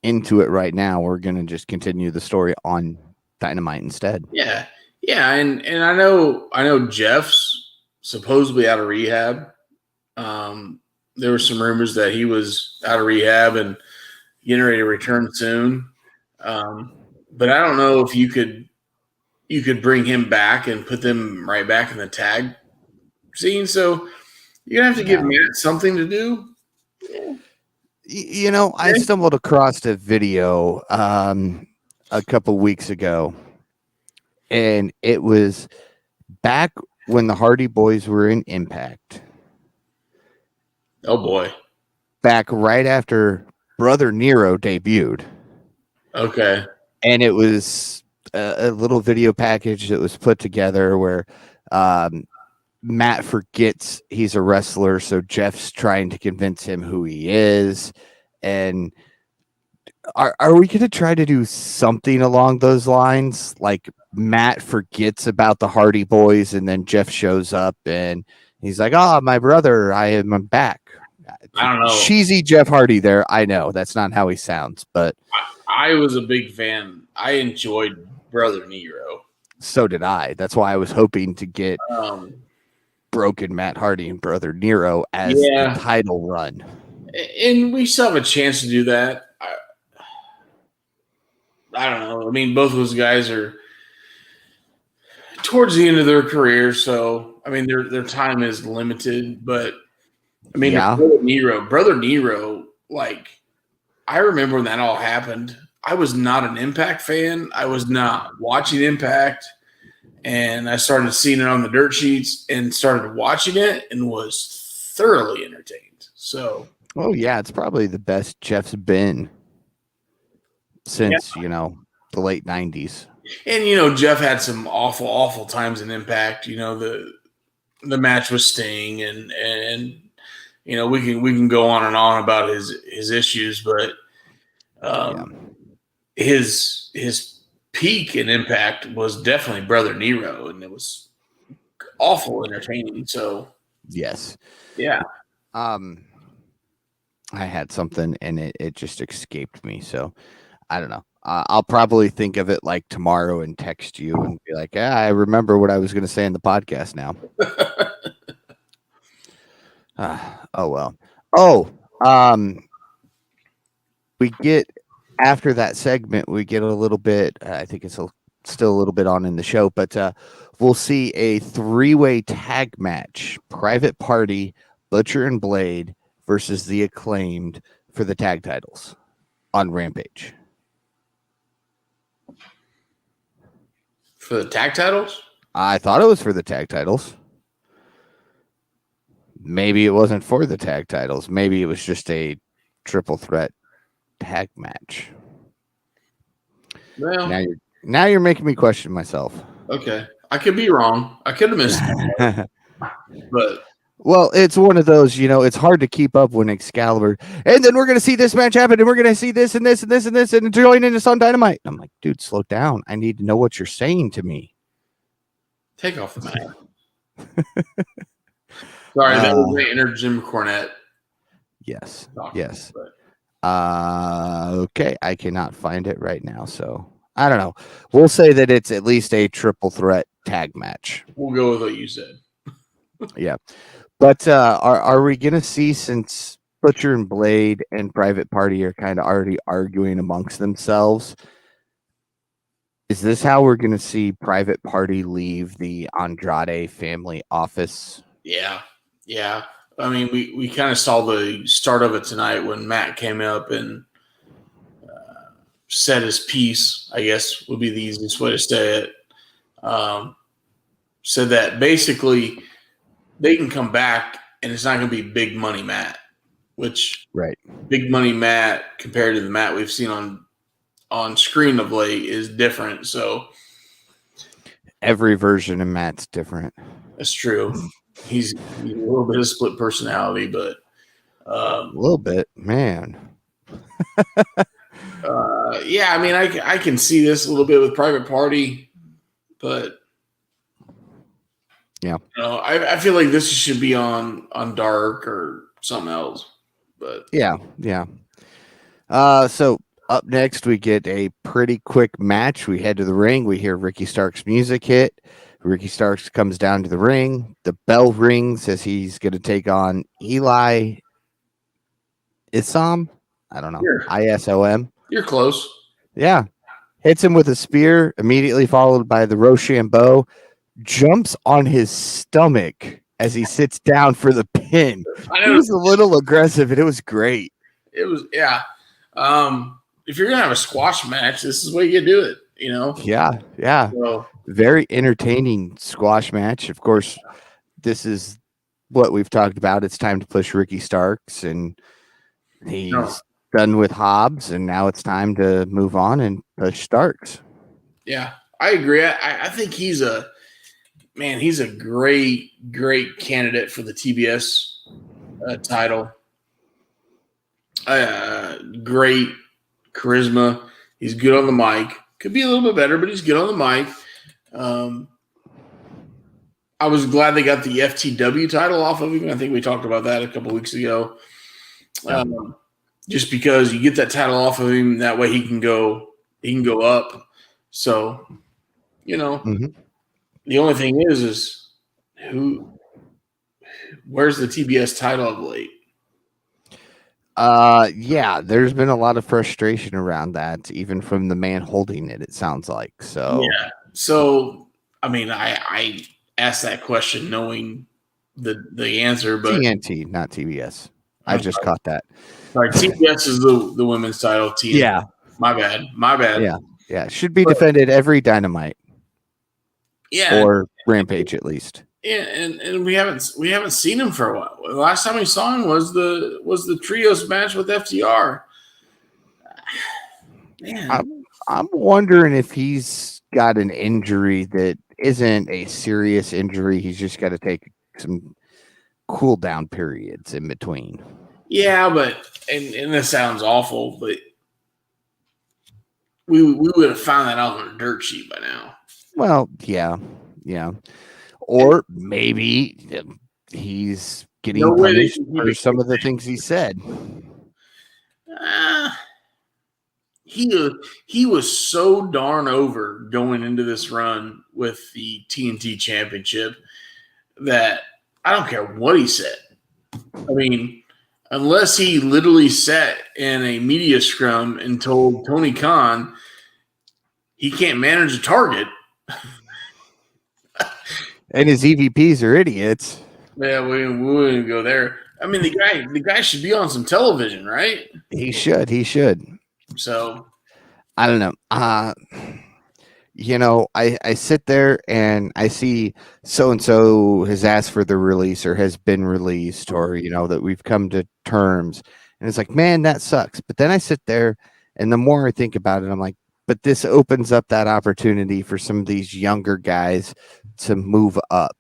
into it right now, we're going to just continue the story on Dynamite instead. Yeah. Yeah. And I know Jeff's supposedly out of rehab. There were some rumors that he was out of rehab and getting ready to return soon. But I don't know if you could bring him back and put them right back in the tag scene. So you're going to have to give Matt something to do. Yeah. You know, okay. I stumbled across a video a couple weeks ago, and it was back when the Hardy Boys were in Impact. Oh, boy. Back right after Brother Nero debuted. Okay. And it was a little video package that was put together where Matt forgets he's a wrestler, so Jeff's trying to convince him who he is. And are we going to try to do something along those lines? Like Matt forgets about the Hardy Boys, and then Jeff shows up, and he's like, "Oh, my brother, I'm back." I don't know. Cheesy Jeff Hardy there. I know that's not how he sounds, but I was a big fan. I enjoyed Brother Nero. So did I. That's why I was hoping to get Broken Matt Hardy and Brother Nero as the title run. And we still have a chance to do that. I don't know. I mean, both of those guys are towards the end of their career, so I mean their time is limited. But I mean, Brother Nero, like I remember when that all happened. I was not an Impact fan. I was not watching Impact. And I started seeing it on the dirt sheets and started watching it and was thoroughly entertained. So, oh yeah, it's probably the best Jeff's been since, the late 90s. And, Jeff had some awful, awful times in Impact. The match with Sting and we can go on and on about his issues, but his peak in Impact was definitely Brother Nero, and it was awful entertaining. So yes, yeah. I had something and it just escaped me. So I don't know. I'll probably think of it like tomorrow and text you and be like, I remember what I was going to say in the podcast now. Oh well. We get after that segment, we get a little bit. I think it's still a little bit on in the show, but we'll see a 3-way tag match: Private Party, Butcher and Blade versus the Acclaimed for the tag titles on Rampage. For the tag titles? I thought it was for the tag titles. Maybe it wasn't for the tag titles. Maybe it was just a triple threat tag match. Well, Now you're making me question myself. okay. I could be wrong. I could have missed it, but Well, it's one of those, it's hard to keep up when Excalibur, and then we're going to see this match happen, and we're going to see this and this and this and this, and join into on Dynamite. I'm like, dude, slow down. I need to know what you're saying to me. take off the mask. Sorry, that was my inner Jim Cornette. Yes. talking, Yes. but Okay. I cannot find it right now. So I don't know. We'll say that it's at least a triple threat tag match. we'll go with what you said. Yeah. But are we going to see, since Butcher and Blade and Private Party are kind of already arguing amongst themselves, is this how we're going to see Private Party leave the Andrade family office? Yeah. Yeah. I mean, we kind of saw the start of it tonight when Matt came up and said his piece, I guess would be the easiest way to say it. Said that basically they can come back and it's not going to be big money Matt, which Right. big money Matt compared to the Matt we've seen on screen of late is different. So Every version of Matt's different. that's true. He's a little bit of split personality, but a little bit, man. Yeah, I mean, I can see this a little bit with Private Party, but yeah, I feel like this should be on Dark or something else. But yeah. So up next, we get a pretty quick match. We head to the ring. We hear Ricky Starks' music hit. Ricky Starks comes down to the ring. The bell rings as he's going to take on Eli Isom. I don't know. ISOM. You're close. Yeah. Hits him with a spear, immediately followed by the Rochambeau. Jumps on his stomach as he sits down for the pin. He was a little aggressive, and it was great. It was, yeah. If you're going to have a squash match, this is the way you do it, Yeah. So, very entertaining squash match. Of course, this is what we've talked about. It's time to push Ricky Starks, and he's done with Hobbs, and now it's time to move on and push Starks. Yeah, I agree. I think he's a great candidate for the TBS title. Great charisma. He's good on the mic. Could be a little bit better, but he's good on the mic. I was glad they got the FTW title off of him. I think we talked about that a couple weeks ago. Just because you get that title off of him, that way he can go up. So, The only thing is where's the TBS title of late? Yeah, there's been a lot of frustration around that, even from the man holding it, it sounds like. So yeah. So I mean, I asked that question knowing the answer, but TNT, not TBS. I just caught that. Sorry, TBS is the women's title. TNT. Yeah. My bad. Yeah. Should be defended every Dynamite. Yeah. Or Rampage at least. Yeah, and we haven't seen him for a while. The last time we saw him was the trios match with FTR. Man. I'm wondering if he's got an injury that isn't a serious injury. He's just got to take some cool down periods in between. Yeah, but and this sounds awful, but we would have found that out on a dirt sheet by now. Well, yeah. Or maybe he's getting punished for some of the things he said. He was so darn over going into this run with the TNT Championship that I don't care what he said. I mean, unless he literally sat in a media scrum and told Tony Khan he can't manage a target. And his EVPs are idiots. Yeah, we wouldn't go there. I mean, the guy should be on some television, right? He should. So I don't know. I sit there and I see so-and-so has asked for the release or has been released, or, that we've come to terms. And it's like, man, that sucks. But then I sit there and the more I think about it, I'm like, but this opens up that opportunity for some of these younger guys to move up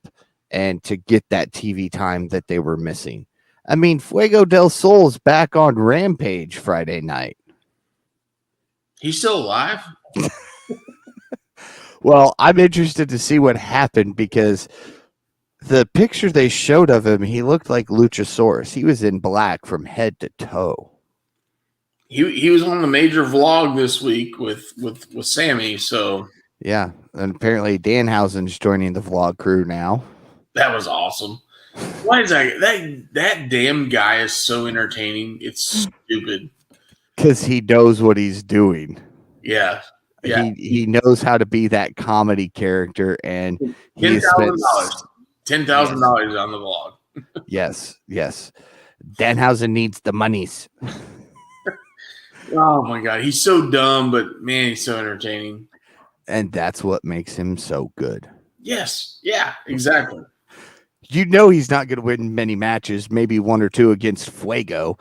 and to get that TV time that they were missing. I mean, Fuego del Sol's back on Rampage Friday night. He's still alive? Well, I'm interested to see what happened because the picture they showed of him, he looked like Luchasaurus. He was in black from head to toe. He was on the major vlog this week with Sammy, so yeah, and apparently Danhausen's joining the vlog crew now. That was awesome. Why is that damn guy is so entertaining? It's stupid. Because he knows what he's doing. Yeah. He knows how to be that comedy character, and he spent $10,000 on the vlog. yes. Danhausen needs the monies. Oh my god, he's so dumb, but man, he's so entertaining. And that's what makes him so good. Yes, yeah, exactly. You know he's not going to win many matches, maybe one or two against Fuego,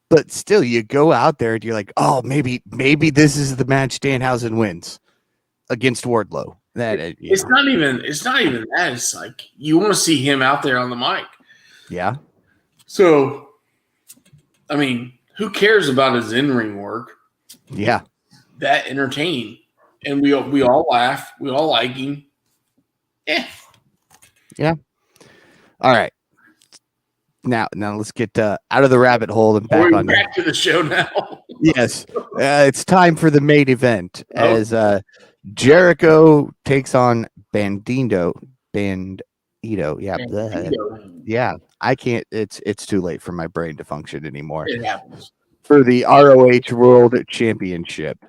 but still, you go out there and you're like, oh, maybe this is the match Danhausen wins against Wardlow. It's not even that. It's like you want to see him out there on the mic. Yeah. So, I mean, who cares about his in-ring work? Yeah. That entertaining. And we all laugh. We all like him. Yeah. All right. Now let's get out of the rabbit hole and back to the show now. Yes. It's time for the main event as Jericho takes on Bandito. Yeah. Yeah. I can't. It's too late for my brain to function anymore. It happens. For the ROH World Championship.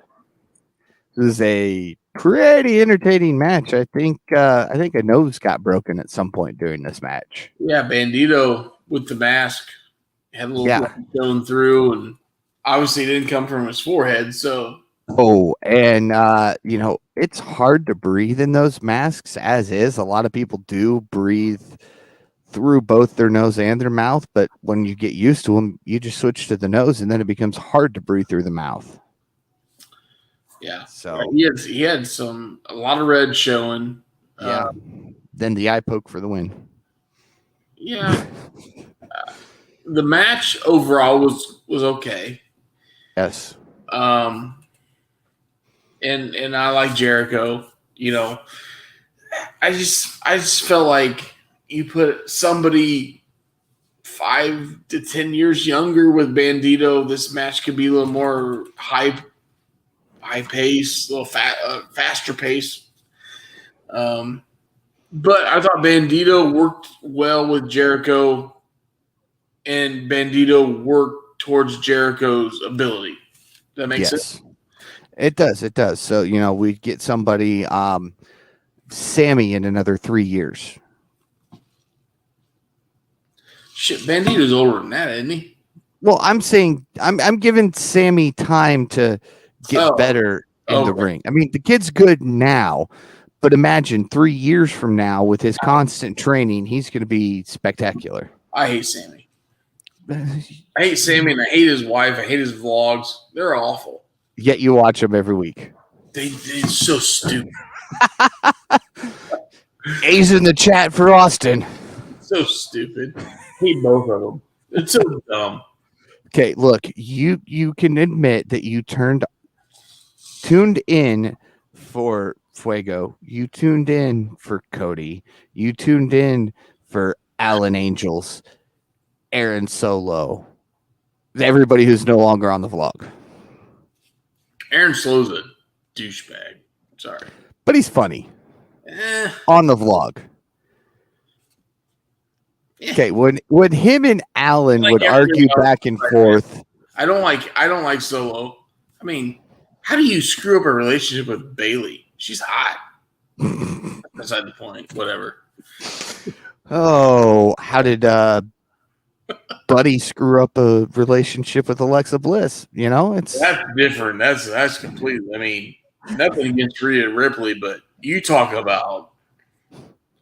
This is a pretty entertaining match. I think a nose got broken at some point during this match. Yeah, Bandito with the mask had a little blood going through, and obviously it didn't come from his forehead. So and it's hard to breathe in those masks as is. A lot of people do breathe through both their nose and their mouth, but when you get used to them, you just switch to the nose, and then it becomes hard to breathe through the mouth. Yeah. So he had a lot of red showing. Yeah. Then the eye poke for the win. Yeah. The match overall was okay. Yes. And I like Jericho. I just felt like you put somebody 5 to 10 years younger with Bandito, this match could be a little more high pace, a little faster pace. But I thought Bandito worked well with Jericho, and Bandito worked towards Jericho's ability. Does that make sense? It does. So, we get somebody, Sammy, in another 3 years. Shit, Bandito's older than that, isn't he? Well, I'm saying I'm giving Sammy time to get better in the ring. I mean, the kid's good now, but imagine 3 years from now with his constant training, he's going to be spectacular. I hate Sammy. And I hate his wife. I hate his vlogs. They're awful. Yet you watch them every week. They're so stupid. A's in the chat for Austin. So stupid. I hate both of them. It's so dumb. Okay, look, you can admit that you tuned in for Fuego. You tuned in for Cody. You tuned in for Alan Angels, Aaron Solo, everybody who's no longer on the vlog. Aaron Solo's a douchebag. Sorry. But he's funny. On the vlog. Okay, when him and Alan would argue back and forth. I don't like Solo. I mean, how do you screw up a relationship with Bailey? She's hot. Beside the point. Whatever. Oh, how did Buddy screw up a relationship with Alexa Bliss? That's different. That's completely. I mean, nothing against Rhea Ripley, but you talk about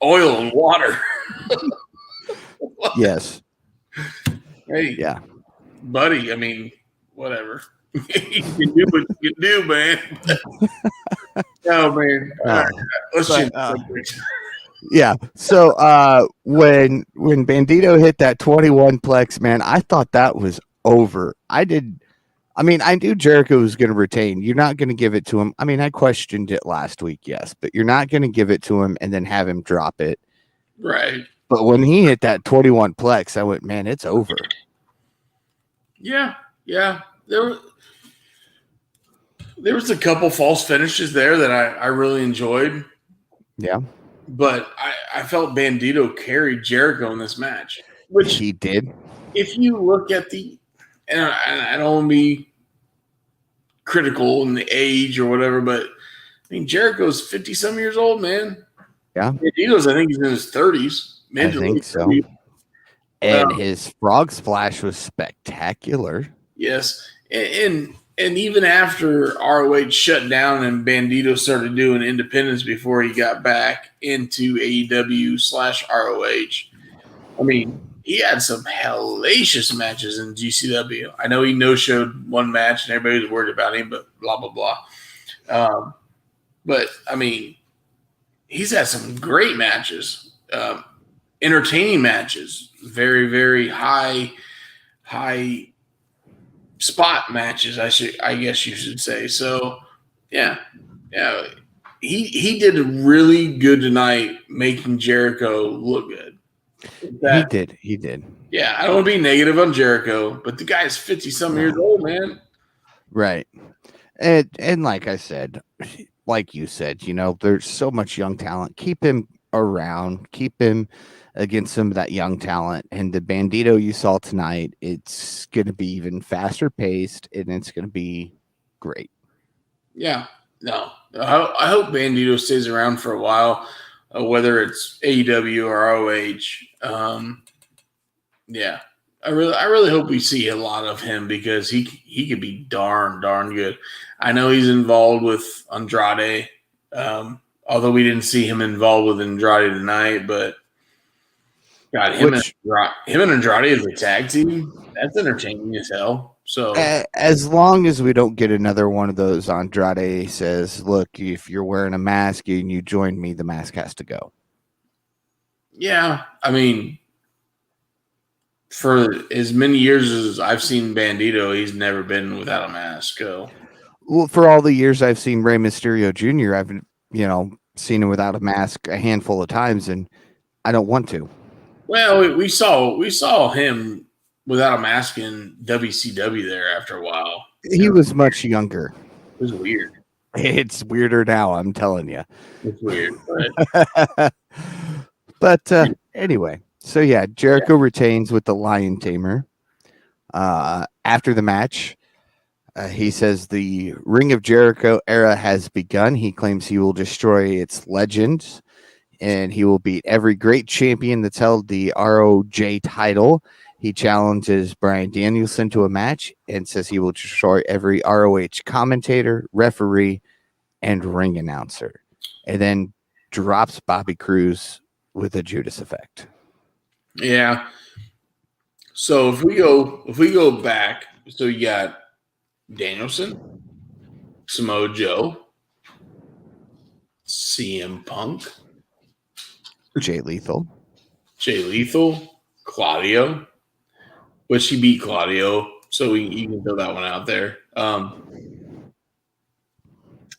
oil and water. Yes. Hey. Yeah. Buddy, I mean, whatever. You can do what you can do, man. Oh man. All right. Let's but, change the subject. yeah. So when Bandito hit that 21 plex, man, I thought that was over. I knew Jericho was going to retain. You're not going to give it to him. I mean, I questioned it last week, yes, but you're not going to give it to him and then have him drop it. Right. But when he hit that 21 plex, I went, man, it's over. Yeah. Yeah. There was a couple false finishes there that I really enjoyed. Yeah. But I felt Bandito carried Jericho in this match, which he did. If you look at and I don't want to be critical in the age or whatever, but I mean, Jericho's 50-some years old, man. Yeah. Bandito's, I think he's in his 30s. I think so. 30s. And his frog splash was spectacular. Yes. And even after ROH shut down and Bandito started doing independence before he got back into AEW/ROH, I mean, he had some hellacious matches in GCW. I know he no-showed one match and everybody was worried about him, but blah, blah, blah. But, I mean, he's had some great matches, entertaining matches, very, very high spot matches, I guess you should say. So, yeah. He did really good tonight making Jericho look good. He did. Yeah, I don't want to be negative on Jericho, but the guy's 50-some years old, man. Right. And like I said, like you said, there's so much young talent. Keep him around. Keep him against some of that young talent. And the Bandito you saw tonight, it's going to be even faster paced, and it's going to be great. Yeah. No. I hope Bandito stays around for a while, whether it's AEW or ROH. Yeah, I really hope we see a lot of him because he could be darn good. I know he's involved with Andrade, although we didn't see him involved with Andrade tonight. But God, him and Andrade as a tag team, that's entertaining as hell. So as long as we don't get another one of those, Andrade says, "Look, if you're wearing a mask and you join me, the mask has to go." Yeah, I mean, for as many years as I've seen Bandito, he's never been without a mask. So. Well, for all the years I've seen Rey Mysterio Jr., I've seen him without a mask a handful of times, and I don't want to. Well, we saw him without a mask in WCW there after a while. He was much younger. It was weird. It's weirder now, I'm telling you. It's weird. But anyway, so yeah, Jericho retains with the Lion Tamer. After the match, he says the Ring of Jericho era has begun. He claims he will destroy its legends, and he will beat every great champion that's held the ROJ title. He challenges Bryan Danielson to a match and says he will destroy every ROH commentator, referee, and ring announcer. And then drops Bobby Cruz with a Judas effect. Yeah. So if we go back, so you got Danielson, Samoa Joe, CM Punk, Jay Lethal, Claudio, which he beat Claudio, so you can throw that one out there. I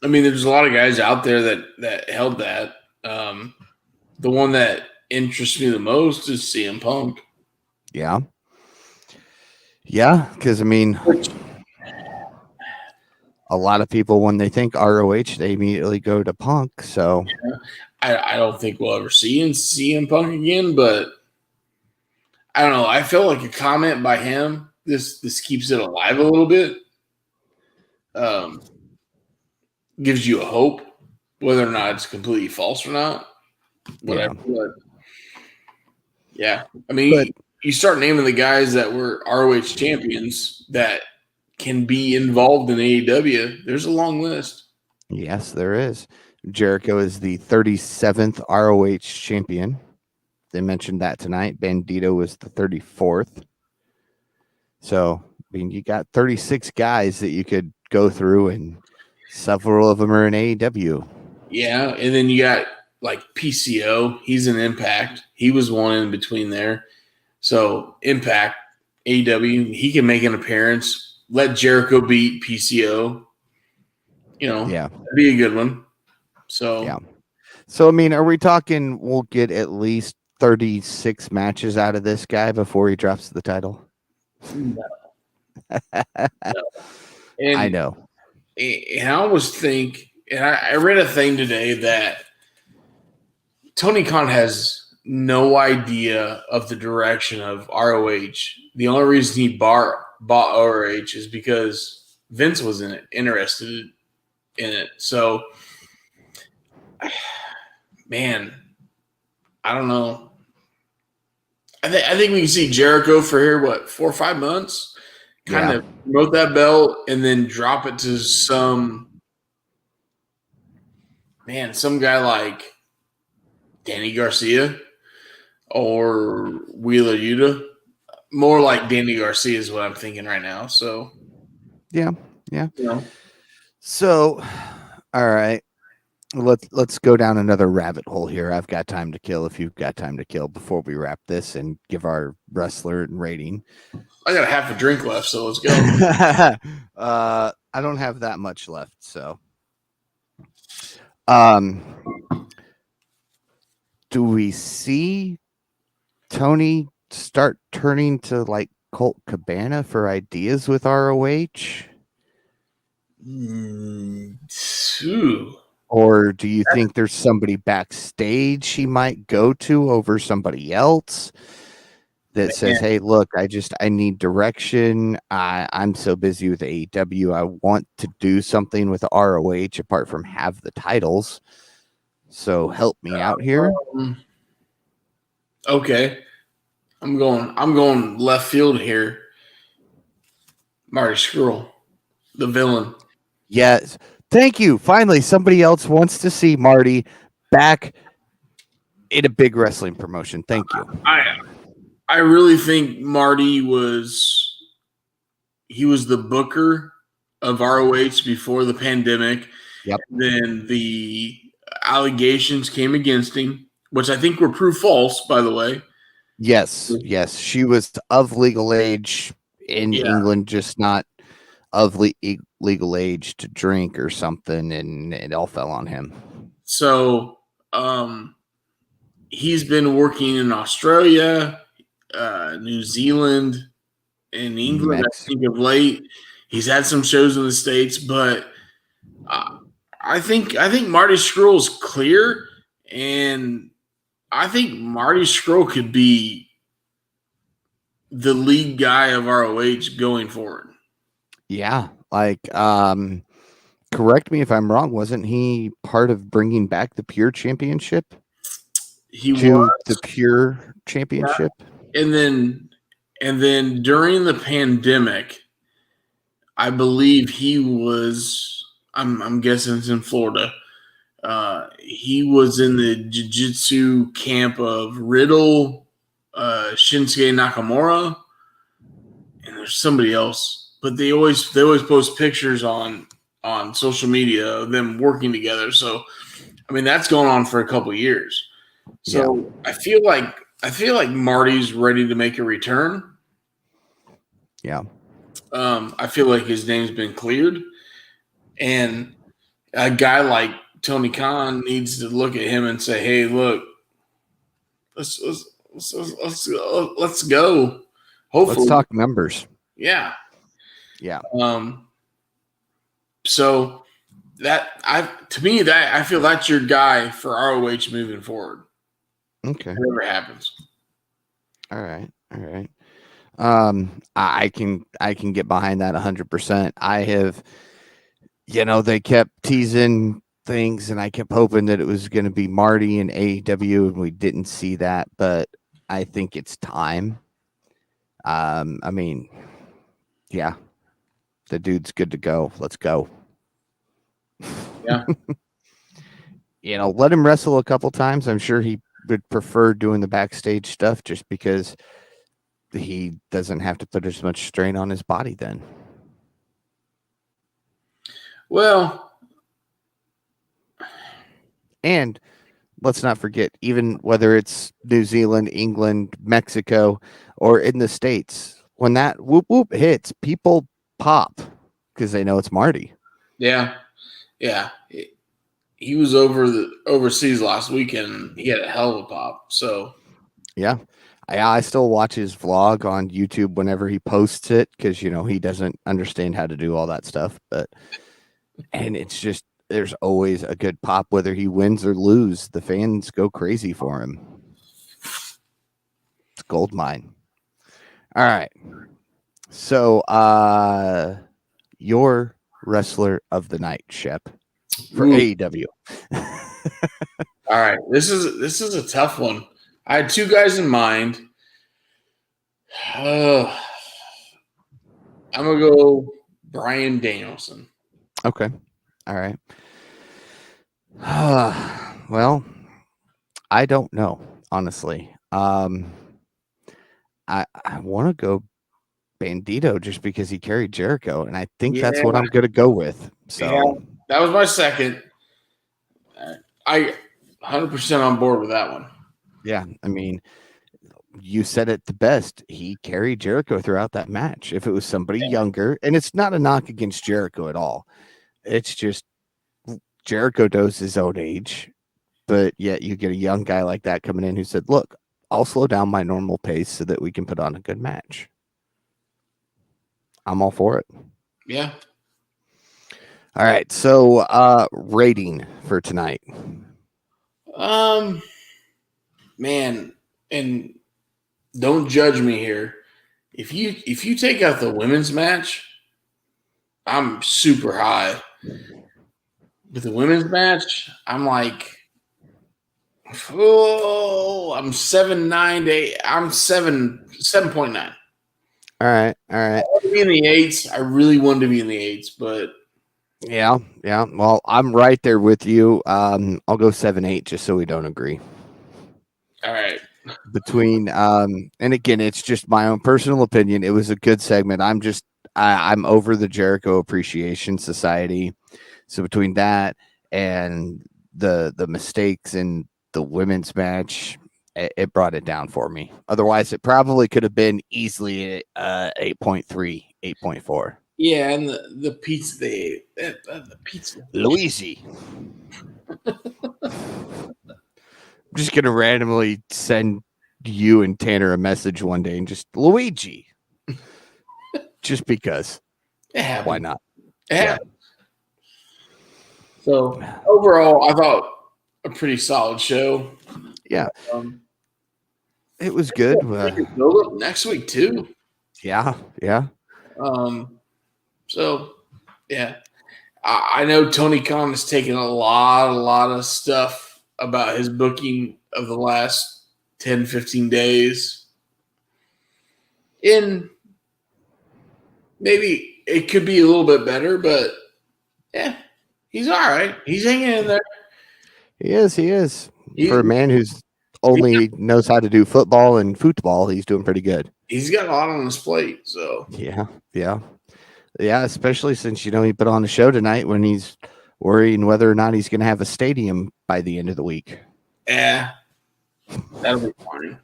mean, there's a lot of guys out there that held that. The one that interests me the most is CM Punk. Yeah. Yeah, because, I mean, a lot of people, when they think ROH, they immediately go to Punk, so. Yeah. I don't think we'll ever see CM Punk again, but I don't know. I feel like a comment by him, this keeps it alive a little bit. Gives you a hope, whether or not it's completely false or not. Whatever. Yeah. Yeah. I mean, you start naming the guys that were ROH champions that can be involved in AEW. There's a long list. Yes, there is. Jericho is the 37th ROH champion. They mentioned that tonight. Bandito was the 34th. So mean, you got 36 guys that you could go through, and several of them are in AEW. Yeah, and then you got like PCO. He's an Impact. He was one in between there. So Impact, AEW, he can make an appearance. Let Jericho beat PCO. Yeah. That'd be a good one. So Yeah. So, I mean, are we talking we'll get at least 36 matches out of this guy before he drops the title? no. I And know. I always think, and I read a thing today that Tony Khan has no idea of the direction of ROH. The only reason he bought ROH is because Vince was interested in it. So, man, I don't know. I think we can see Jericho for here, 4 or 5 months, kind of promote that belt and then drop it to some guy like Danny Garcia or Wheeler Yuta. More like Danny Garcia is what I'm thinking right now. So, yeah. So, all right, let's go down another rabbit hole here. I've got time to kill if you've got time to kill before we wrap this and give our wrestler rating. I got a half a drink left, so let's go. I don't have that much left, so do we see Tony start turning to like Colt Cabana for ideas with ROH? Or do you think there's somebody backstage he might go to over somebody else that says, hey, look, I need direction. I'm so busy with AEW. I want to do something with ROH apart from have the titles. So help me out here. Okay. I'm going left field here. Marty Scurll, the villain. Yes. Thank you. Finally, somebody else wants to see Marty back in a big wrestling promotion. Thank you. I really think Marty was the booker of ROH before the pandemic. Yep. Then the allegations came against him, which I think were proved false, by the way. Yes. She was of legal age in England, just not of legal age to drink or something, and it all fell on him. So he's been working in Australia, New Zealand, and England, I think, of late. He's had some shows in the States, but I think Marty Scurll's clear, and I think Marty Scurll could be the lead guy of ROH going forward. Yeah, like correct me if I'm wrong, wasn't he part of bringing back the Pure Championship? He was the Pure Championship. Yeah. And then during the pandemic, I believe he was I'm guessing it's in Florida. He was in the jiu-jitsu camp of Riddle, Shinsuke Nakamura, and there's somebody else. But they always post pictures on social media of them working together. So, I mean, that's going on for a couple of years. So I feel like Marty's ready to make a return. Yeah. I feel like his name's been cleared, and a guy like Tony Khan needs to look at him and say, "Hey, look, let's go. Hopefully, let's talk numbers." Yeah. So to me I feel that's your guy for ROH moving forward. Okay. Whatever happens. All right. I can get behind that 100%. I have, they kept teasing things, and I kept hoping that it was going to be Marty and AEW, and we didn't see that, but I think it's time. I mean, yeah, the dude's good to go. Let's go. Yeah. Let him wrestle a couple times. I'm sure he would prefer doing the backstage stuff just because he doesn't have to put as much strain on his body then. Well, and let's not forget, even whether it's New Zealand, England, Mexico, or in the States, when that whoop whoop hits, people pop because they know it's Marty. Yeah. He was overseas last weekend. He had a hell of a pop. So yeah, I still watch his vlog on YouTube whenever he posts it because he doesn't understand how to do all that stuff. And it's just there's always a good pop whether he wins or lose. The fans go crazy for him. It's gold mine. All right. So, your wrestler of the night, Shep, for AEW. All right, this is a tough one. I had two guys in mind. I'm gonna go Bryan Danielson. Okay. All right. Well, I don't know, honestly. I want to go Bandito just because he carried Jericho, and I think that's what I'm going to go with. So that was my second. I 100% on board with that one. Yeah, I mean, you said it the best. He carried Jericho throughout that match. If it was somebody younger, and it's not a knock against Jericho at all, it's just Jericho knows his own age, but yet you get a young guy like that coming in who said, "Look, I'll slow down my normal pace so that we can put on a good match." I'm all for it. Yeah. All right, so rating for tonight. Man, and don't judge me here. If you take out the women's match, I'm super high. With the women's match, I'm like, I'm 7.9 to 8. I'm 7.9. All right. I want to be in the 8s. I really wanted to be in the 8s, but yeah. Well, I'm right there with you. I'll go 7-8 just so we don't agree. All right. Between and again, it's just my own personal opinion. It was a good segment. I'm over the Jericho Appreciation Society. So between that and the mistakes in the women's match, it brought it down for me. Otherwise, it probably could have been easily 8.3, 8.4. Yeah, and the pizza the pizza. Luigi. I'm just gonna randomly send you and Tanner a message one day and just Luigi. Just because. Why not? Yeah. So overall, I thought a pretty solid show. Yeah. It was good. Build up next week too. Yeah. So yeah. I know Tony Khan has taken a lot of stuff about his booking of the last 10, 15 days. And maybe it could be a little bit better, but yeah, he's all right. He's hanging in there. He is. For a man who's only knows how to do football and football, he's doing pretty good. He's got a lot on his plate. So yeah, especially since he put on a show tonight when he's worrying whether or not he's going to have a stadium by the end of the week. Yeah, that'll be fine.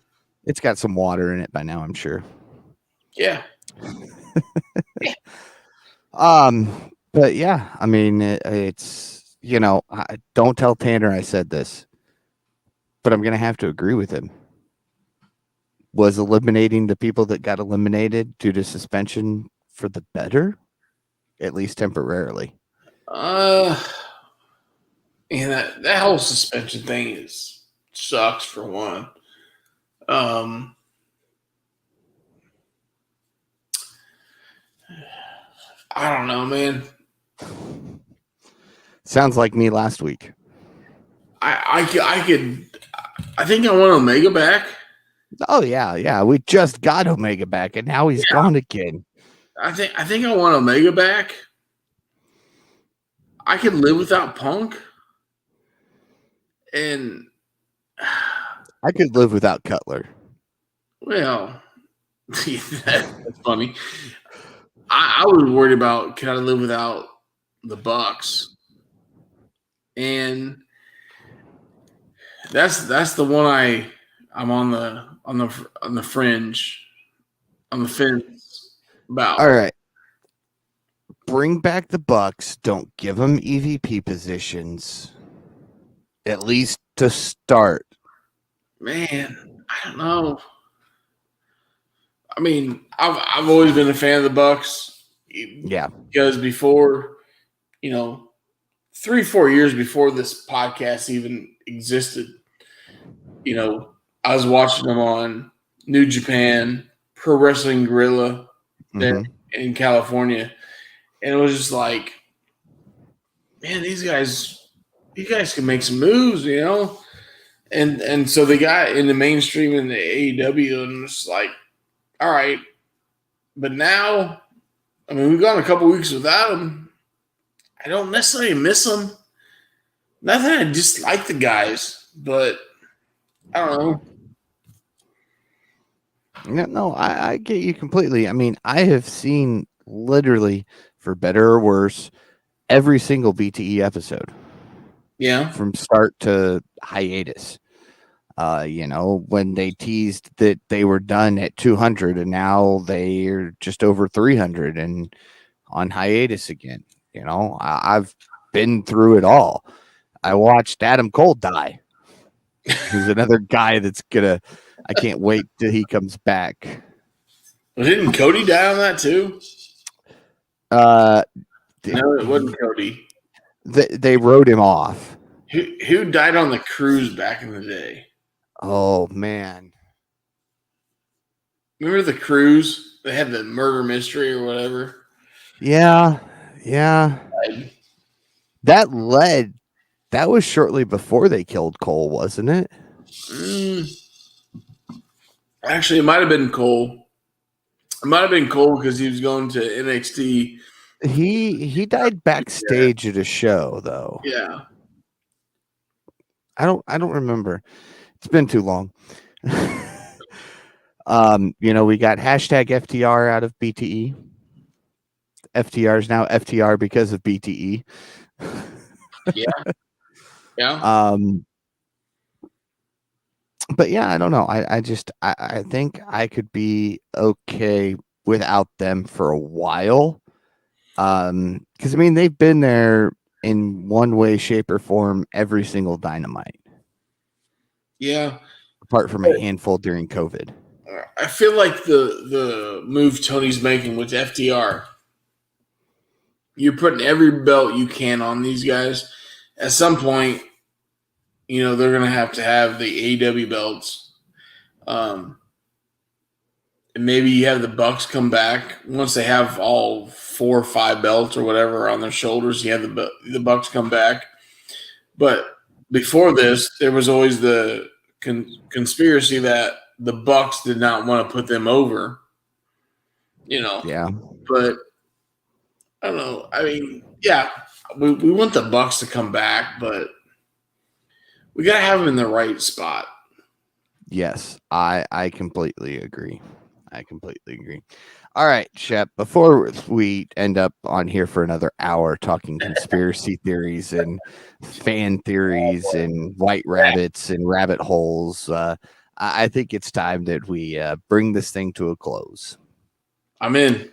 It's got some water in it by now, I'm sure. Yeah. But yeah, I mean, it's don't tell Tanner I said this, but I'm going to have to agree with him. Was eliminating the people that got eliminated due to suspension for the better, at least temporarily. And that whole suspension thing sucks for one. I don't know, man. Sounds like me last week. I think I want Omega back. Oh yeah. We just got Omega back, and now he's gone again. I think I want Omega back. I could live without Punk, and I could live without Cutler. Well, That's funny. I was worried about can I live without the Bucks, and that's the one I'm on the fringe, on the fence about. All right. Bring back the Bucks. Don't give them EVP positions. At least to start. Man, I don't know. I mean, I've always been a fan of the Bucks. Yeah. Because before, 3-4 years before this podcast even existed, I was watching them on New Japan, Pro Wrestling Guerrilla there in California. And it was just like, man, these guys can make some moves, And so they got in the mainstream in the AEW, and it's like, all right. But now, I mean, we've gone a couple weeks without them. I don't necessarily miss them. Not that I dislike the guys, but I don't know. No, I get you completely. I mean, I have seen literally, for better or worse, every single BTE episode. Yeah. From start to hiatus. When they teased that they were done at 200 and now they're just over 300 and on hiatus again. I've been through it all. I watched Adam Cole die. Who's another guy that's I can't wait till he comes back. Well, didn't Cody die on that too? No, it wasn't Cody. They wrote him off. Who died on the cruise back in the day? Oh, man. Remember the cruise? They had the murder mystery or whatever. Yeah. That was shortly before they killed Cole, wasn't it? Actually, it might have been Cole. It might have been Cole because he was going to NXT. He died backstage at a show, though. Yeah. I don't remember. It's been too long. We got hashtag FTR out of BTE. FTR is now FTR because of BTE. Yeah. But yeah, I don't know. I think I could be okay without them for a while. Because I mean they've been there in one way, shape, or form every single Dynamite. Yeah. Apart from a handful during COVID. I feel like the move Tony's making with FTR, you're putting every belt you can on these guys. At some point, they're going to have the AEW belts. And maybe you have the Bucks come back. Once they have all 4 or 5 belts or whatever on their shoulders, you have the Bucks come back. But before this, there was always the conspiracy that the Bucks did not want to put them over. Yeah. But I don't know. I mean, yeah, we want the Bucks to come back, but we got to have them in the right spot. Yes, I completely agree. All right, Shep, before we end up on here for another hour talking conspiracy theories and fan theories and white rabbits and rabbit holes, I think it's time that we bring this thing to a close. I'm in.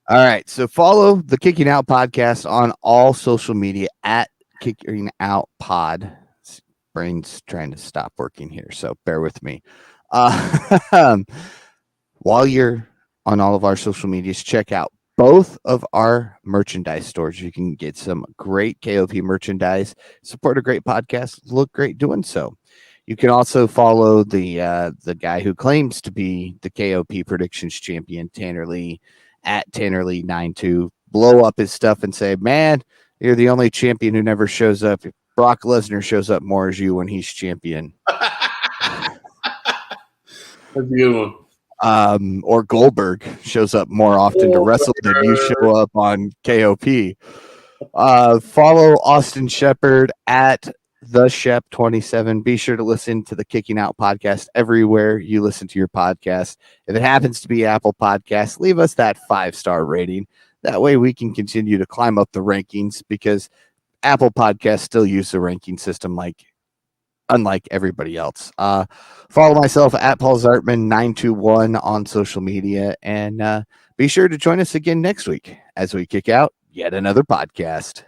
All right, so follow the Kicking Out podcast on all social media at Kicking Out Pod. Brain's trying to stop working here, so bear with me. While you're on all of our social medias, check out both of our merchandise stores. You can get some great KOP merchandise, support a great podcast, look great doing so. You can also follow the guy who claims to be the KOP predictions champion, Tanner Lee, at Tanner Lee 92. Blow up his stuff and say, man, you're the only champion who never shows up. Brock Lesnar shows up more as you when he's champion. That's a good one. Or Goldberg shows up more often to wrestle than you show up on KOP. Follow Austin Shepard at the Shep27. Be sure to listen to the Kicking Out podcast everywhere you listen to your podcast. If it happens to be Apple Podcasts, leave us that 5-star rating. That way we can continue to climb up the rankings, because Apple Podcasts still use the ranking system unlike everybody else. Follow myself at Paul Zartman 921 on social media, and be sure to join us again next week as we kick out yet another podcast.